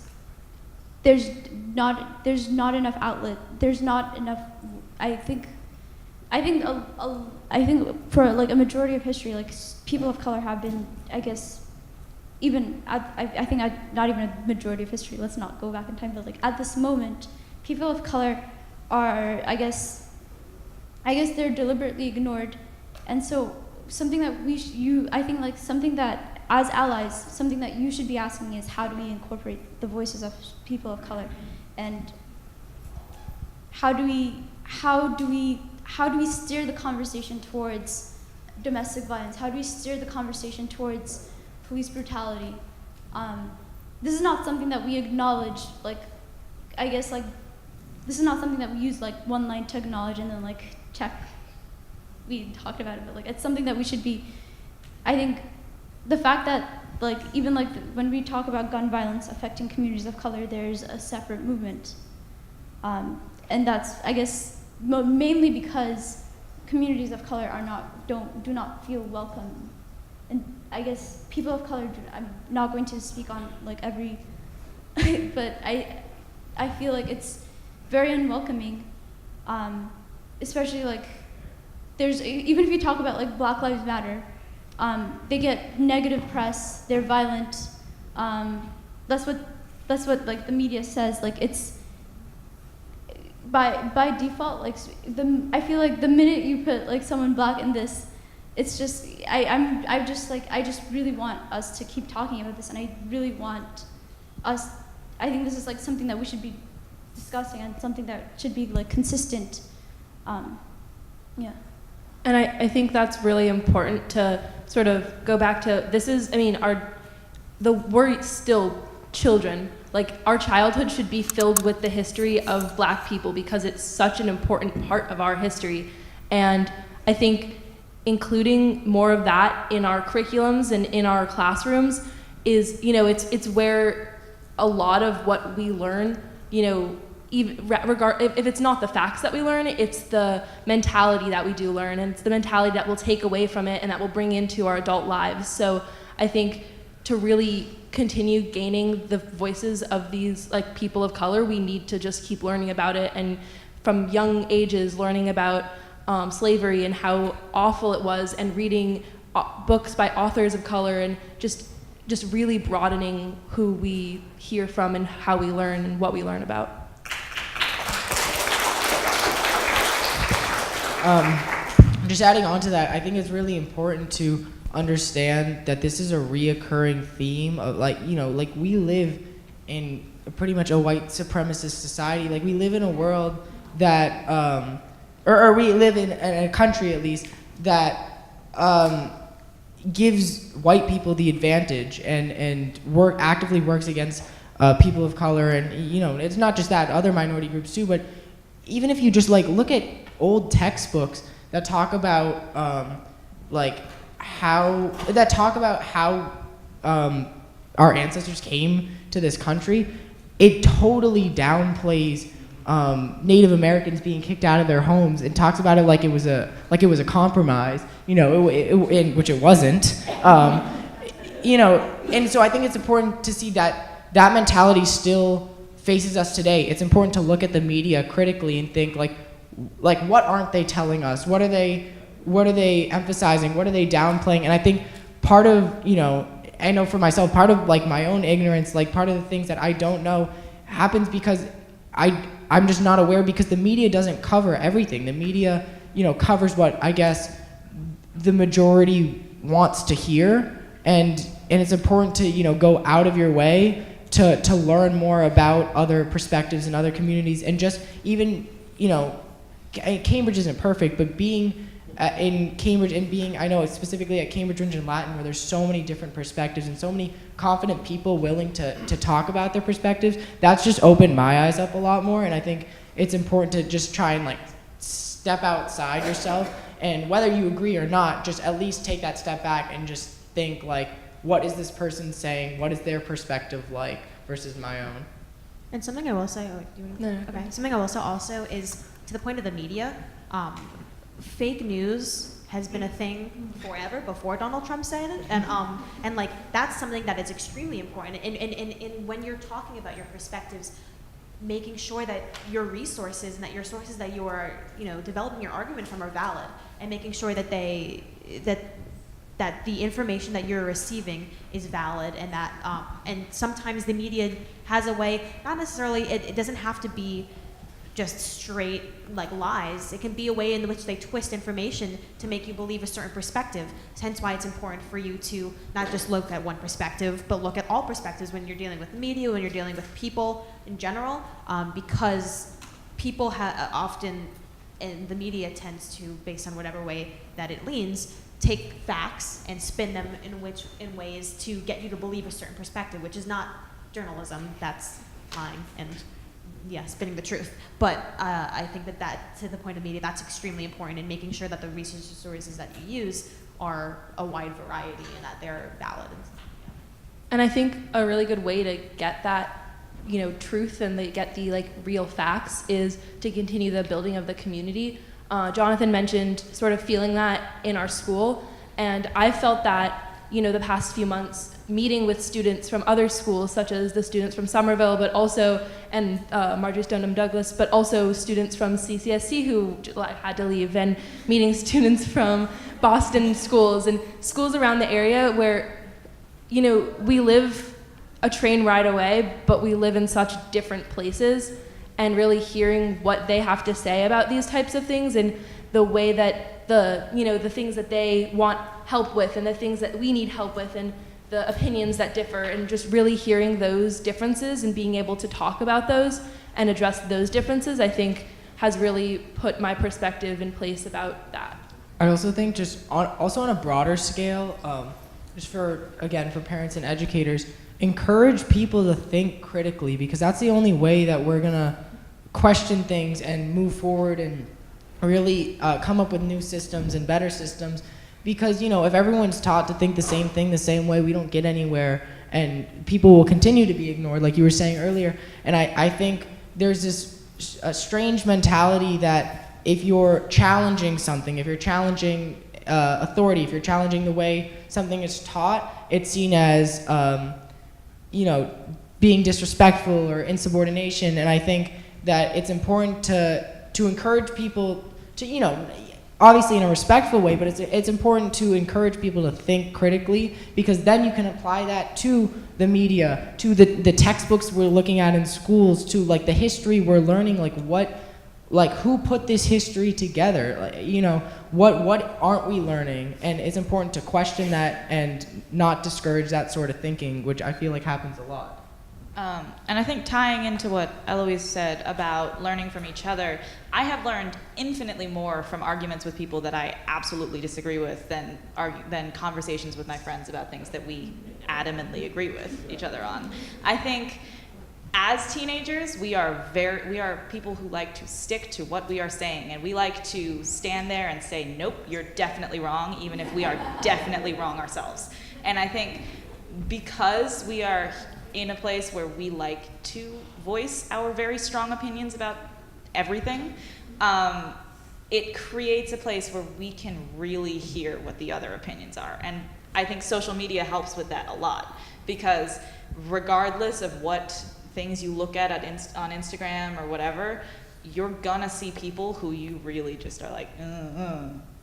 not enough outlet. There's not enough. I think for a majority of history, people of color have been, I guess, not even a majority of history. Let's not go back in time, but at this moment, people of color are, I guess they're deliberately ignored, and so something that something that as allies, something that you should be asking is, how do we incorporate the voices of people of color, and how do we steer the conversation towards domestic violence? How do we steer the conversation towards police brutality? This is not something that we acknowledge. This is not something that we use one line to acknowledge and then check. We talked about it, but it's something that we should be. I think the fact that when we talk about gun violence affecting communities of color, there's a separate movement, and that's, I guess, mainly because communities of color do not feel welcome, and I guess people of color. I'm not going to speak on every, but I feel it's very unwelcoming, especially there's, even if you talk about Black Lives Matter, They get negative press. They're violent. That's what like the media says. Like it's by default. Like I feel like the minute you put like someone black in this, it's just I just really want us to keep talking about this, and I really want us. I think this is like something that we should be discussing and something that should be like consistent. Yeah. And I think that's really important to sort of go back to, this is, I mean, we're still children. Like, our childhood should be filled with the history of Black people because it's such an important part of our history. And I think including more of that in our curriculums and in our classrooms is, you know, it's where a lot of what we learn, you know, even if it's not the facts that we learn, it's the mentality that we do learn, and it's the mentality that we'll take away from it and that we'll bring into our adult lives. So I think to really continue gaining the voices of these like people of color, we need to just keep learning about it, and from young ages learning about slavery and how awful it was, and reading books by authors of color, and just really broadening who we hear from and how we learn and what we learn about. Just adding on to that, I think it's really important to understand that this is a reoccurring theme of, like, you know, like, we live in pretty much a white supremacist society. Like, we live in a world that, or we live in a country at least that gives white people the advantage and actively works against people of color. And, you know, it's not just that, other minority groups too, but even if you just like look at old textbooks that talk about how our ancestors came to this country, it totally downplays Native Americans being kicked out of their homes and talks about it like it was a compromise, you know, which it wasn't, you know. And so I think it's important to see that mentality still faces us today. It's important to look at the media critically and think like what aren't they telling us? What are they emphasizing? What are they downplaying? And I think part of, you know, I know for myself, part of like my own ignorance, like part of the things that I don't know happens because I'm just not aware, because the media doesn't cover everything. The media, you know, covers what I guess the majority wants to hear, and it's important to, you know, go out of your way to learn more about other perspectives and other communities, and just even, you know, Cambridge isn't perfect, but being in Cambridge and being, I know specifically at Cambridge, Rindge, and Latin, where there's so many different perspectives and so many confident people willing to talk about their perspectives, that's just opened my eyes up a lot more. And I think it's important to just try and like step outside yourself, and whether you agree or not, just at least take that step back and just think like, what is this person saying? What is their perspective like versus my own? And something I will say, okay. Something I will say also is, to the point of the media, fake news has been a thing forever before Donald Trump said it, and like that's something that is extremely important. And when you're talking about your perspectives, making sure that your resources and that your sources that you are, you know, developing your argument from are valid, and making sure that that the information that you're receiving is valid, and that and sometimes the media has a way, not necessarily, it doesn't have to be just straight like lies. It can be a way in which they twist information to make you believe a certain perspective. Hence why it's important for you to not just look at one perspective, but look at all perspectives when you're dealing with media, when you're dealing with people in general, because people often, and the media tends to, based on whatever way that it leans, take facts and spin them in ways to get you to believe a certain perspective, which is not journalism. That's lying and spinning the truth. But I think that to the point of media, that's extremely important in making sure that the resources that you use are a wide variety and that they're valid. And I think a really good way to get that, you know, truth and get the like real facts is to continue the building of the community. Jonathan mentioned sort of feeling that in our school, and I felt that, you know, the past few months meeting with students from other schools, such as the students from Somerville, but also, and Marjory Stoneman Douglas, but also students from CCSC who had to leave, and meeting students from Boston schools and schools around the area where, you know, we live a train ride away, but we live in such different places, and really hearing what they have to say about these types of things and the way that the things that they want help with and the things that we need help with and the opinions that differ, and just really hearing those differences and being able to talk about those and address those differences, I think has really put my perspective in place about that. I also think also on a broader scale, just for parents and educators, encourage people to think critically, because that's the only way that we're gonna question things and move forward and really come up with new systems and better systems. Because, you know, if everyone's taught to think the same thing the same way, we don't get anywhere, and people will continue to be ignored, like you were saying earlier. And I think there's this strange mentality that if you're challenging something, if you're challenging authority, if you're challenging the way something is taught, it's seen as, you know, being disrespectful or insubordination. And I think that it's important to encourage people to, you know, obviously in a respectful way, but it's important to encourage people to think critically, because then you can apply that to the media, to the textbooks we're looking at in schools, to like the history we're learning, like who put this history together, like, you know, what aren't we learning? And it's important to question that and not discourage that sort of thinking, which I feel like happens a lot. And I think tying into what Eloise said about learning from each other, I have learned infinitely more from arguments with people that I absolutely disagree with than conversations with my friends about things that we adamantly agree with each other on. I think as teenagers, we are people who like to stick to what we are saying, and we like to stand there and say, nope, you're definitely wrong, even if we are definitely wrong ourselves. And I think because we are in a place where we like to voice our very strong opinions about everything, it creates a place where we can really hear what the other opinions are. And I think social media helps with that a lot, because regardless of what things you look at on Instagram or whatever, you're gonna see people who you really just are like,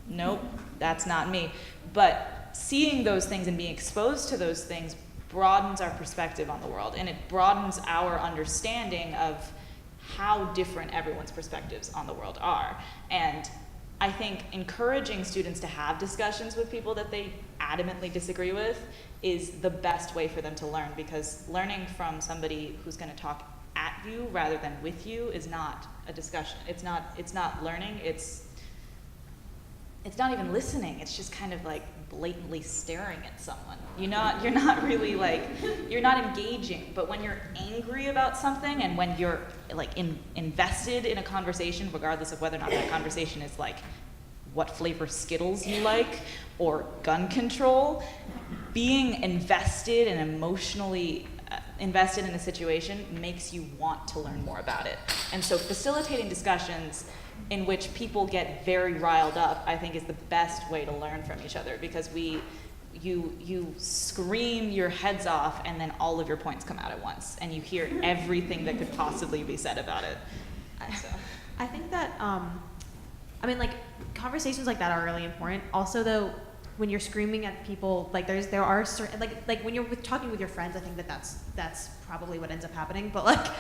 nope, that's not me. But seeing those things and being exposed to those things broadens our perspective on the world, and it broadens our understanding of how different everyone's perspectives on the world are. And I think encouraging students to have discussions with people that they adamantly disagree with is the best way for them to learn, because learning from somebody who's going to talk at you rather than with you is not a discussion. It's not learning. It's not even listening. It's just kind of like blatantly staring at someone. You're not really like, you're not engaging. But when you're angry about something, and when you're like invested in a conversation, regardless of whether or not that conversation is like what flavor Skittles you like or gun control, being invested and emotionally invested in a situation makes you want to learn more about it. And so facilitating discussions in which people get very riled up, I think, is the best way to learn from each other, because you scream your heads off, and then all of your points come out at once, and you hear everything that could possibly be said about it. So. I think that, I mean, like, conversations like that are really important. Also, though, when you're screaming at people, like there are certain, like when you're talking with your friends, I think that's probably what ends up happening. But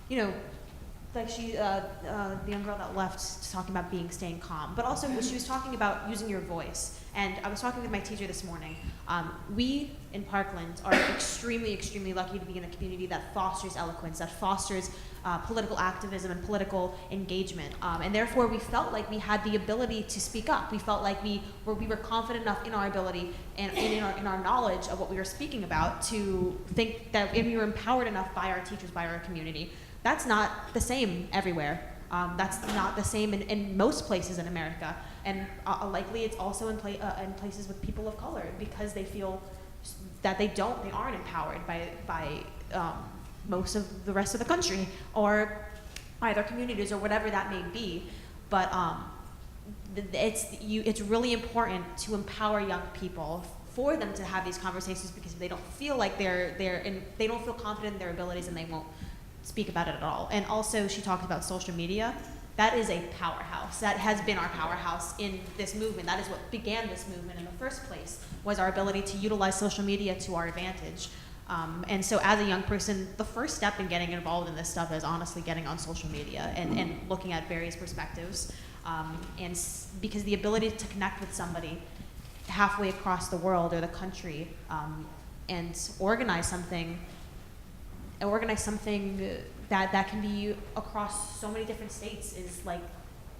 you know, like the young girl that left talking about staying calm, but also she was talking about using your voice. And I was talking with my teacher this morning. We in Parkland are extremely, extremely lucky to be in a community that fosters eloquence, that fosters political activism and political engagement. And therefore, we felt like we had the ability to speak up. We felt like we were confident enough in our ability and in our knowledge of what we were speaking about to think that, and we were empowered enough by our teachers, by our community. That's not the same everywhere. That's not the same in most places in America. And likely it's also in places with people of color, because they feel that they aren't empowered by most of the rest of the country, or either communities, or whatever that may be. But it's really important to empower young people for them to have these conversations, because if they don't feel like they don't feel confident in their abilities, and they won't speak about it at all. And also, she talked about social media. That is a powerhouse. That has been our powerhouse in this movement. That is what began this movement in the first place, was our ability to utilize social media to our advantage. And so as a young person, the first step in getting involved in this stuff is honestly getting on social media and looking at various perspectives. Because the ability to connect with somebody halfway across the world or the country, and organize something that can be across so many different states is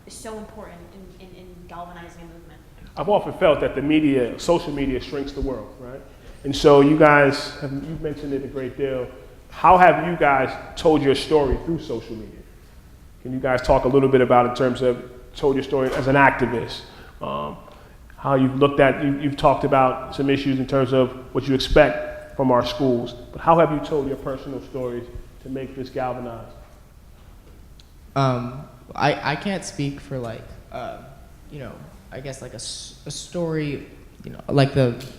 so important in galvanizing a movement. I've often felt that social media shrinks the world, right? And so you've mentioned it a great deal. How have you guys told your story through social media? Can you guys talk a little bit about, in terms of told your story as an activist, how you've talked about some issues in terms of what you expect from our schools, but how have you told your personal stories to make this galvanized? I can't speak for I guess a story, like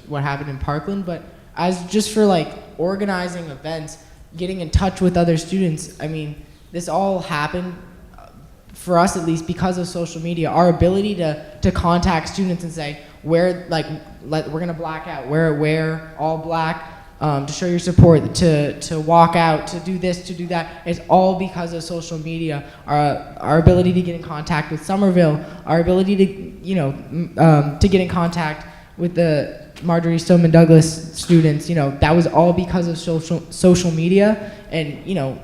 what happened in Parkland, but as just for organizing events, getting in touch with other students. I mean, this all happened for us, at least, because of social media. Our ability to contact students and say, we're gonna black out, wear all black, to show your support, to walk out, to do this, to do that, is all because of social media. Our ability to get in contact with Somerville, our ability to get in contact with the Marjory, Stoneman, Douglas students, that was all because of social media. And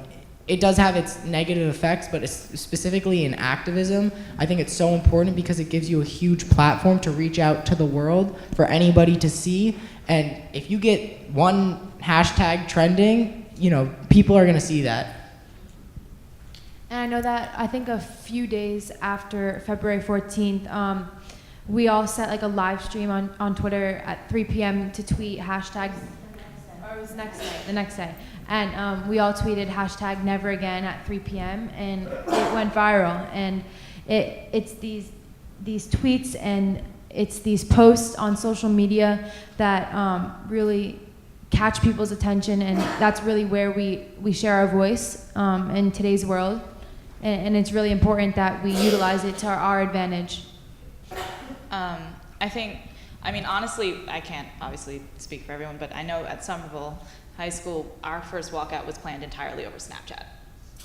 it does have its negative effects, but specifically in activism, I think it's so important because it gives you a huge platform to reach out to the world for anybody to see. And if you get one hashtag trending, people are gonna see that. And I know that, I think a few days after February 14th, we all set a live stream on Twitter at 3 p.m. to tweet hashtags, or it was the next day. And we all tweeted hashtag never again at 3 p.m. and it went viral. And it's these tweets and it's these posts on social media that really catch people's attention, and that's really where we share our voice in today's world. And it's really important that we utilize it to our advantage. Honestly, I can't obviously speak for everyone, but I know at Somerville High School, our first walkout was planned entirely over Snapchat.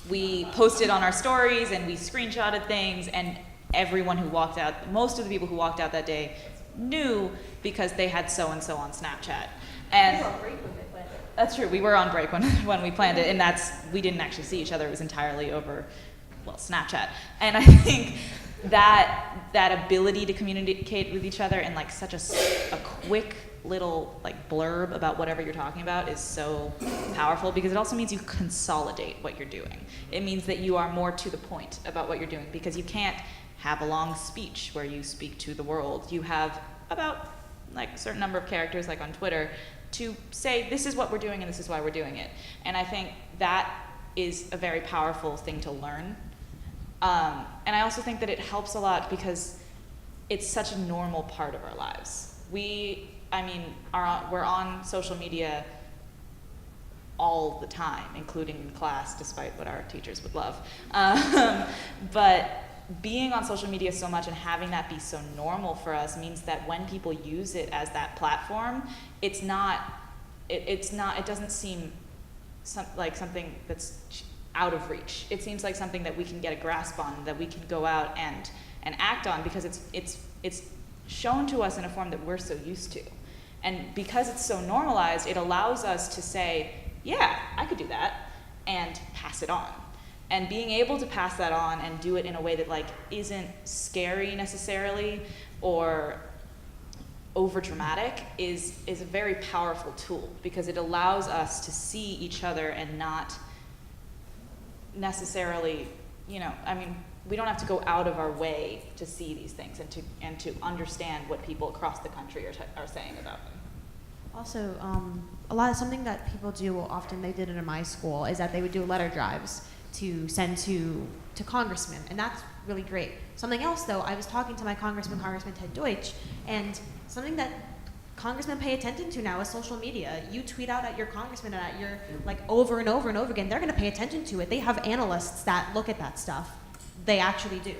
We posted on our stories and we screenshotted things, and everyone who walked out, most of the people who walked out that day knew because they had so-and-so on Snapchat. And we were on break when they planned it. That's true, we were on break when we planned it, and we didn't actually see each other, it was entirely over, Snapchat. And I think that ability to communicate with each other in such a quick little blurb about whatever you're talking about is so powerful, because it also means you consolidate what you're doing. It means that you are more to the point about what you're doing, because you can't have a long speech where you speak to the world. You have about a certain number of characters, like on Twitter, to say this is what we're doing and this is why we're doing it. And I think that is a very powerful thing to learn. And I also think that it helps a lot because it's such a normal part of our lives. We're on social media all the time, including in class, despite what our teachers would love. But being on social media so much and having that be so normal for us means that when people use it as that platform, it doesn't seem like something that's out of reach. It seems like something that we can get a grasp on, that we can go out and act on, because it's shown to us in a form that we're so used to. And because it's so normalized, it allows us to say, yeah, I could do that, and pass it on. And being able to pass that on and do it in a way that isn't scary necessarily or over dramatic is a very powerful tool, because it allows us to see each other and not necessarily, we don't have to go out of our way to see these things and to understand what people across the country are saying about them. Also, something that people do often, they did it in my school, is that they would do letter drives to send to congressmen, and that's really great. Something else, though, I was talking to my Congressman Ted Deutsch, and something that congressmen pay attention to now is social media. You tweet out at your congressman and at your, like, over and over and over again, they're gonna pay attention to it. They have analysts that look at that stuff. They actually do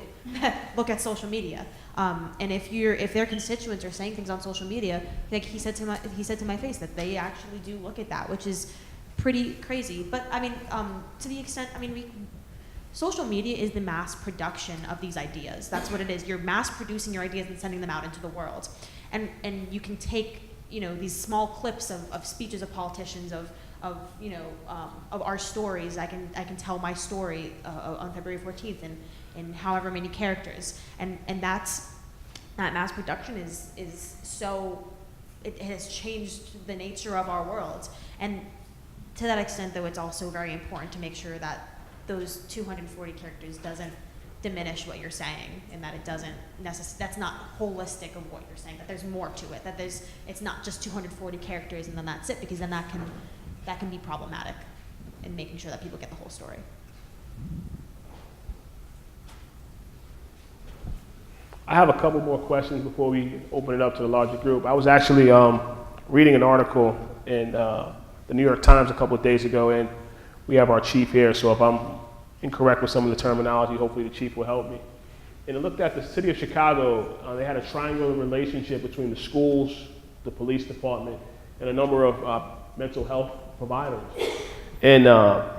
look at social media. And if their constituents are saying things on social media, like he said to my face that they actually do look at that, which is pretty crazy. But I mean, to the extent, I mean, social media is the mass production of these ideas. That's what it is. You're mass producing your ideas and sending them out into the world. And you can take, you know, these small clips of speeches of politicians, of our stories. I can tell my story on February 14th in however many characters, and that mass production is so, it has changed the nature of our world. And to that extent, though, it's also very important to make sure that those 240 characters doesn't diminish what you're saying, and that it doesn't that's not holistic of what you're saying, that there's more to it, that it's not just 240 characters and then that's it, because then that can be problematic in making sure that people get the whole story. I have a couple more questions before we open it up to the larger group. I was actually reading an article in the New York Times a couple of days ago, and we have our chief here, so if I'm incorrect with some of the terminology, hopefully the chief will help me. And it looked at the city of Chicago. They had a triangular relationship between the schools, the police department, and a number of mental health providers. And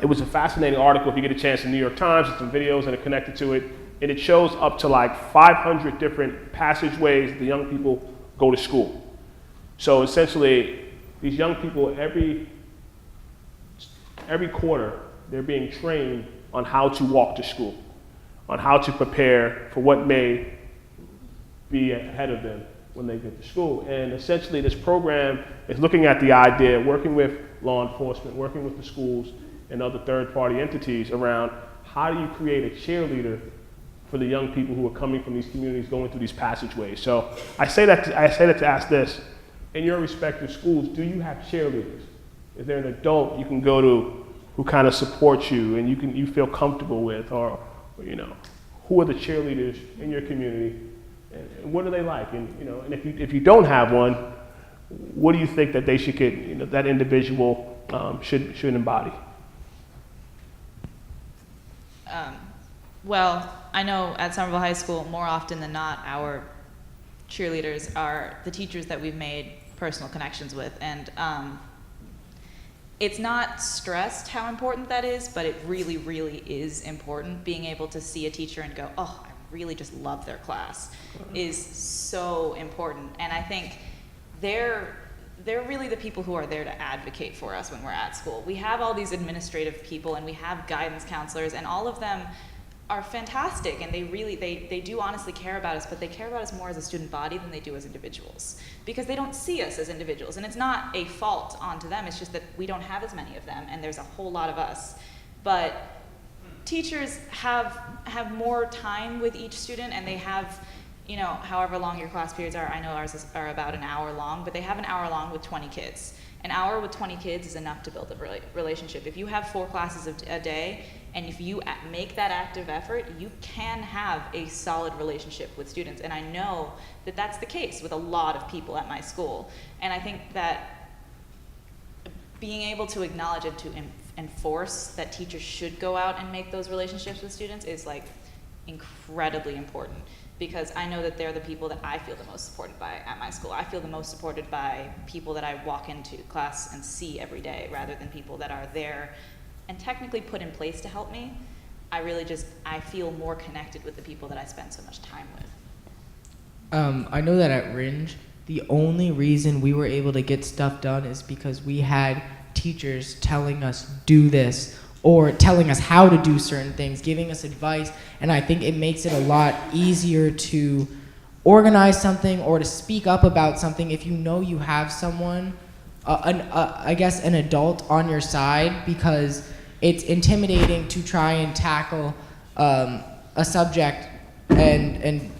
it was a fascinating article. If you get a chance in the New York Times, there's some videos that are connected to it. And it shows up to like 500 different passageways the young people go to school. So essentially, these young people, every quarter, they're being trained on how to walk to school, on how to prepare for what may be ahead of them when they get to school. And essentially, this program is looking at the idea, working with law enforcement, working with the schools and other third-party entities around how do you create a cheerleader for the young people who are coming from these communities going through these passageways. So I say that to ask this: in your respective schools, do you have cheerleaders? Is there an adult you can go to who kind of supports you and you feel comfortable with, or you know, who are the cheerleaders in your community, and what are they like? And you know, and if you don't have one, what do you think that they should get? You know, that individual should embody. Well, I know at Somerville High School, more often than not, our cheerleaders are the teachers that we've made personal connections with. And it's not stressed how important that is, but it really, really is important. Being able to see a teacher and go, oh, I really just love their class, is so important. And I think they're really the people who are there to advocate for us when we're at school. We have all these administrative people and we have guidance counselors, and all of them are fantastic, and they do honestly care about us, but they care about us more as a student body than they do as individuals, because they don't see us as individuals. And it's not a fault onto them, it's just that we don't have as many of them, and there's a whole lot of us. But teachers have more time with each student, and they have, you know, however long your class periods are. I know ours are about an hour long, but they have an hour long with 20 kids. An hour with 20 kids is enough to build a relationship. If you have 4 classes a day, and if you make that active effort, you can have a solid relationship with students. And I know that that's the case with a lot of people at my school. And I think that being able to acknowledge and to enforce that teachers should go out and make those relationships with students is like incredibly important. Because I know that they're the people that I feel the most supported by at my school. I feel the most supported by people that I walk into class and see every day, rather than people that are there and technically put in place to help me. I feel more connected with the people that I spend so much time with. I know that at Rindge, the only reason we were able to get stuff done is because we had teachers telling us, do this, or telling us how to do certain things, giving us advice. And I think it makes it a lot easier to organize something or to speak up about something if you know you have someone, I guess an adult on your side, because it's intimidating to try and tackle a subject and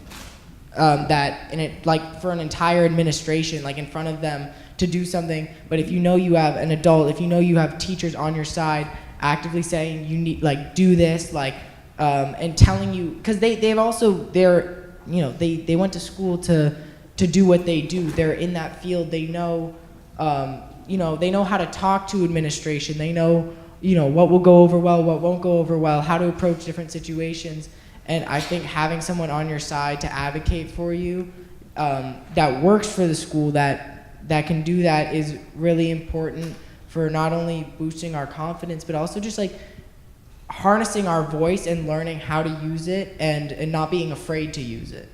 that, and it, like, for an entire administration, like in front of them, to do something. But if you know you have an adult, if you know you have teachers on your side actively saying you need, like, do this, like, and telling you, because they went to school to to do what they do. They're in that field. They know, they know how to talk to administration. They know, what will go over well, what won't go over well, how to approach different situations. And I think having someone on your side to advocate for you, that works for the school, that can do that, is really important for not only boosting our confidence, but also just like harnessing our voice and learning how to use it and not being afraid to use it.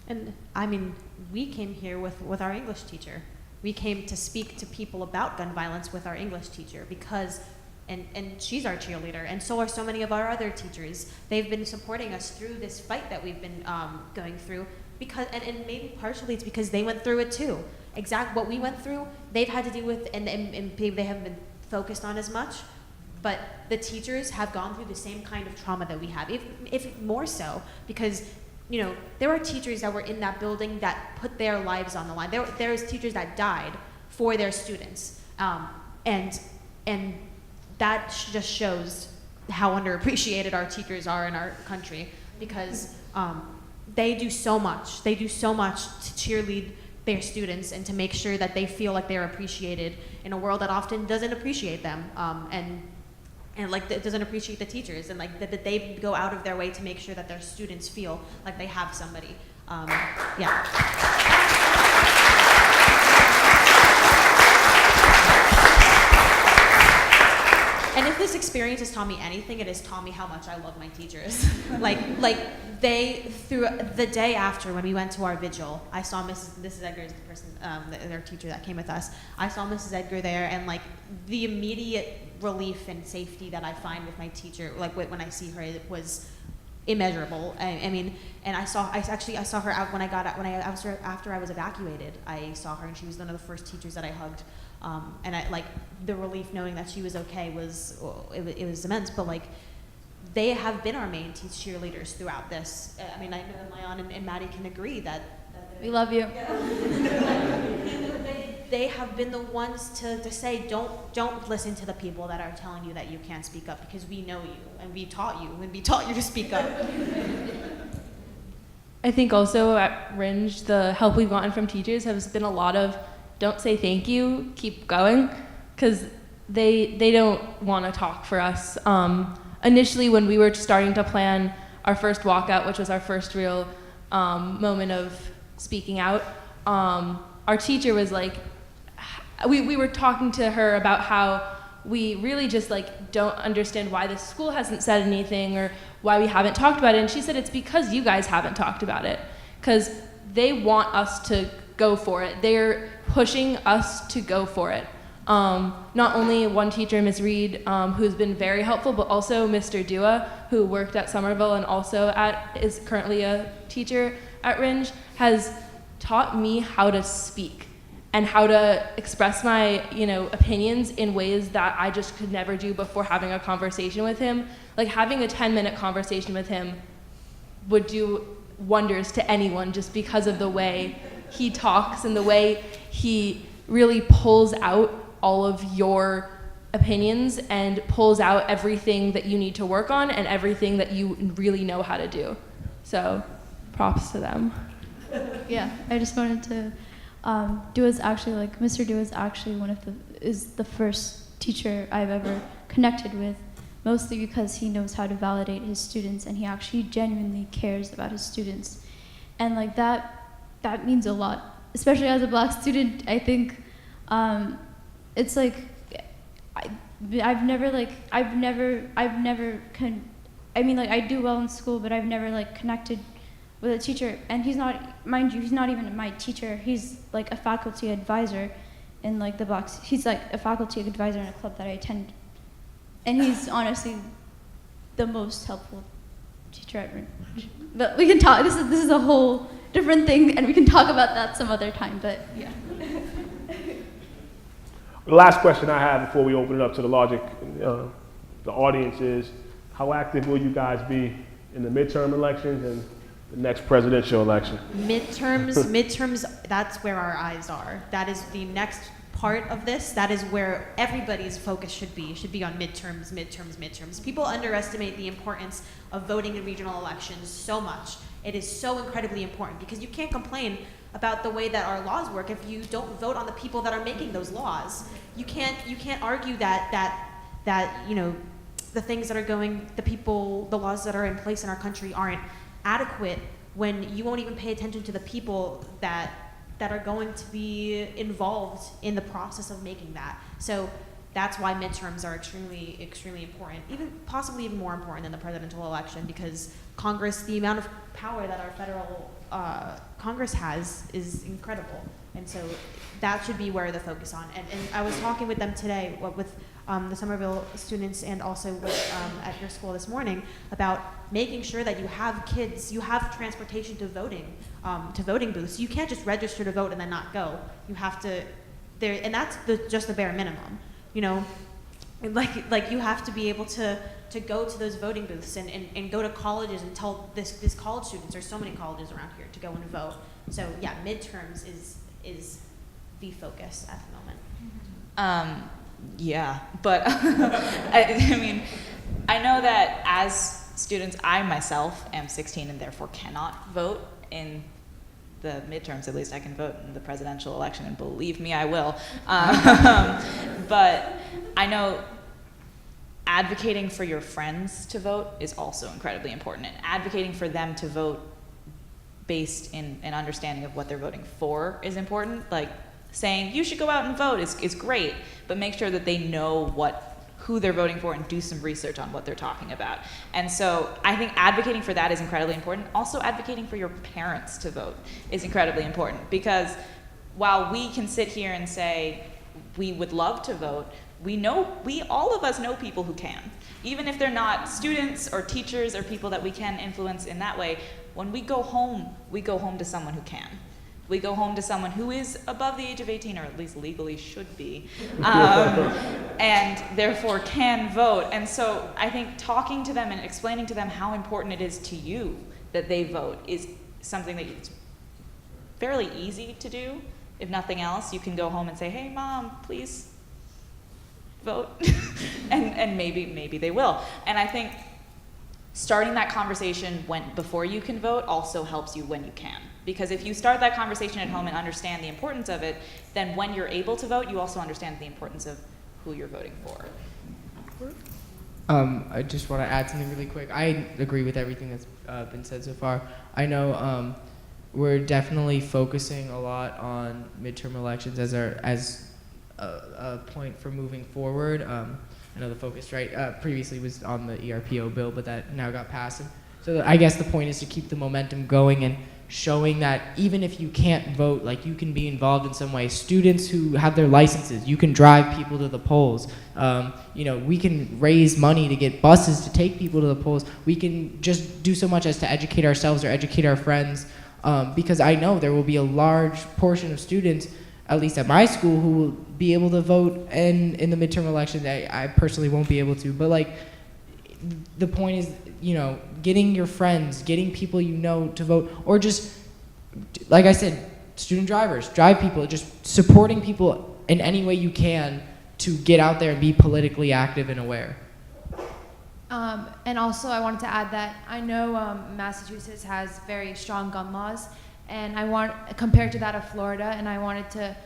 And I mean, we came here with our English teacher. We came to speak to people about gun violence with our English teacher because, and she's our cheerleader, and so are so many of our other teachers. They've been supporting us through this fight that we've been going through because, and maybe partially it's because they went through it too. Exactly what we went through, they've had to deal with, and maybe they haven't been focused on as much. But the teachers have gone through the same kind of trauma that we have, if more so, because there are teachers that were in that building that put their lives on the line. There's teachers that died for their students, and that just shows how underappreciated our teachers are in our country, because they do so much. They do so much to cheerlead their students and to make sure that they feel like they're appreciated in a world that often doesn't appreciate them, and like it doesn't appreciate the teachers, and like that they go out of their way to make sure that their students feel like they have somebody. Yeah. And if this experience has taught me anything, it has taught me how much I love my teachers. Through the day after when we went to our vigil, I saw Mrs. Edgar is the person, their teacher that came with us. I saw Mrs. Edgar there, and like the immediate relief and safety that I find with my teacher, like when I see her, it was immeasurable. I mean, and I saw her out after I was evacuated. I saw her, and she was one of the first teachers that I hugged. And I like the relief knowing that she was okay was immense. But like, they have been our main cheerleaders throughout this. I mean, I know Leon and Maddie can agree that we love you. They have been the ones to say don't listen to the people that are telling you that you can't speak up, because we know you and we taught you to speak up. I think also at Rindge, the help we've gotten from teachers has been a lot of don't say thank you, keep going, because they don't want to talk for us. Initially, when we were starting to plan our first walkout, which was our first real moment of speaking out, our teacher was like, we were talking to her about how we really just like don't understand why the school hasn't said anything or why we haven't talked about it. And she said it's because you guys haven't talked about it, because they want us to go for it. They're pushing us to go for it. Not only one teacher, Ms. Reed, who's been very helpful, but also Mr. Dua, who worked at Somerville and also is currently a teacher at Rindge, has taught me how to speak and how to express my, opinions in ways that I just could never do before having a conversation with him. Like having a 10-minute conversation with him would do wonders to anyone just because of the way he talks and the way he really pulls out all of your opinions and pulls out everything that you need to work on and everything that you really know how to do. So props to them. Yeah, I just wanted to, Mr. Dua is actually is the first teacher I've ever connected with, mostly because he knows how to validate his students and he actually genuinely cares about his students. And like that means a lot, especially as a Black student. I think it's like I do well in school, but I've never connected with a teacher. And he's not, mind you, he's not even my teacher. He's like a faculty advisor in the Blacks. He's like a faculty advisor in a club that I attend, and he's honestly the most helpful teacher at Rindge. But we can talk. This is a whole different thing, and we can talk about that some other time. But yeah. The last question I have before we open it up to the audience is, how active will you guys be in the midterm elections and the next presidential election? Midterms, that's where our eyes are. That is the next part of this. That is where everybody's focus should be. It should be on midterms. People underestimate the importance of voting in regional elections so much. It is so incredibly important because you can't complain about the way that our laws work if you don't vote on the people that are making those laws. You can't argue that you know, the things that are going, the laws that are in place in our country aren't adequate when you won't even pay attention to the people that are going to be involved in the process of making that. So that's why midterms are extremely, extremely important, possibly even more important than the presidential election, because Congress, the amount of power that our federal Congress has is incredible. And so that should be where the focus on. And I was talking with them today, with the Somerville students and also with, at your school this morning, about making sure that you have kids, you have transportation to voting booths. You can't just register to vote and then not go. You have to, and that's just the bare minimum, you know? Like you have to be able to go to those voting booths and go to colleges and tell this college students, there's so many colleges around here, to go and vote. So yeah, midterms is the focus at the moment. Yeah, but I mean, I know that as students, I myself am 16 and therefore cannot vote in the midterms. At least I can vote in the presidential election, and believe me, I will. But I know advocating for your friends to vote is also incredibly important, and advocating for them to vote based in an understanding of what they're voting for is important. Like, saying you should go out and vote is great, but make sure that they know who they're voting for and do some research on what they're talking about. And so I think advocating for that is incredibly important. Also, advocating for your parents to vote is incredibly important, because while we can sit here and say we would love to vote, all of us know people who can. Even if they're not students or teachers or people that we can influence in that way, when we go home to someone who can. We go home to someone who is above the age of 18, or at least legally should be, and therefore can vote. And so I think talking to them and explaining to them how important it is to you that they vote is something that it's fairly easy to do. If nothing else, you can go home and say, hey, Mom, please vote. and maybe they will. And I think starting that conversation before you can vote also helps you when you can. Because if you start that conversation at home and understand the importance of it, then when you're able to vote, you also understand the importance of who you're voting for. I just want to add something really quick. I agree with everything that's been said so far. I know we're definitely focusing a lot on midterm elections as a point for moving forward. I know the focus, previously was on the ERPO bill, but that now got passed. And so I guess the point is to keep the momentum going and showing that even if you can't vote, like, you can be involved in some way. Students who have their licenses, you can drive people to the polls. You know, we can raise money to get buses to take people to the polls. We can just do so much as to educate ourselves or educate our friends, because I know there will be a large portion of students, at least at my school, who will be able to vote in the midterm election. I personally won't be able to, but like, the point is, you know, getting your friends, getting people you know to vote, or just, like I said, student drivers, drive people, just supporting people in any way you can to get out there and be politically active and aware. And also I wanted to add that I know Massachusetts has very strong gun laws, and compared to that of Florida, and I wanted to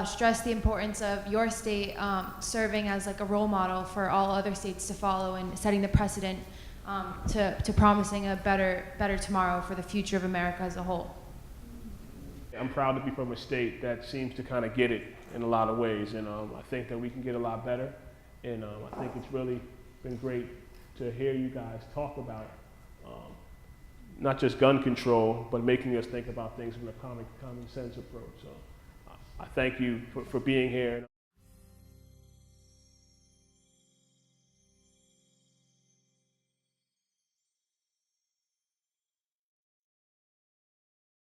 stress the importance of your state serving as like a role model for all other states to follow, and setting the precedent to promising a better tomorrow for the future of America as a whole. I'm proud to be from a state that seems to kind of get it in a lot of ways, and I think that we can get a lot better, and I think it's really been great to hear you guys talk about not just gun control, but making us think about things from a common sense approach. So I thank you for being here.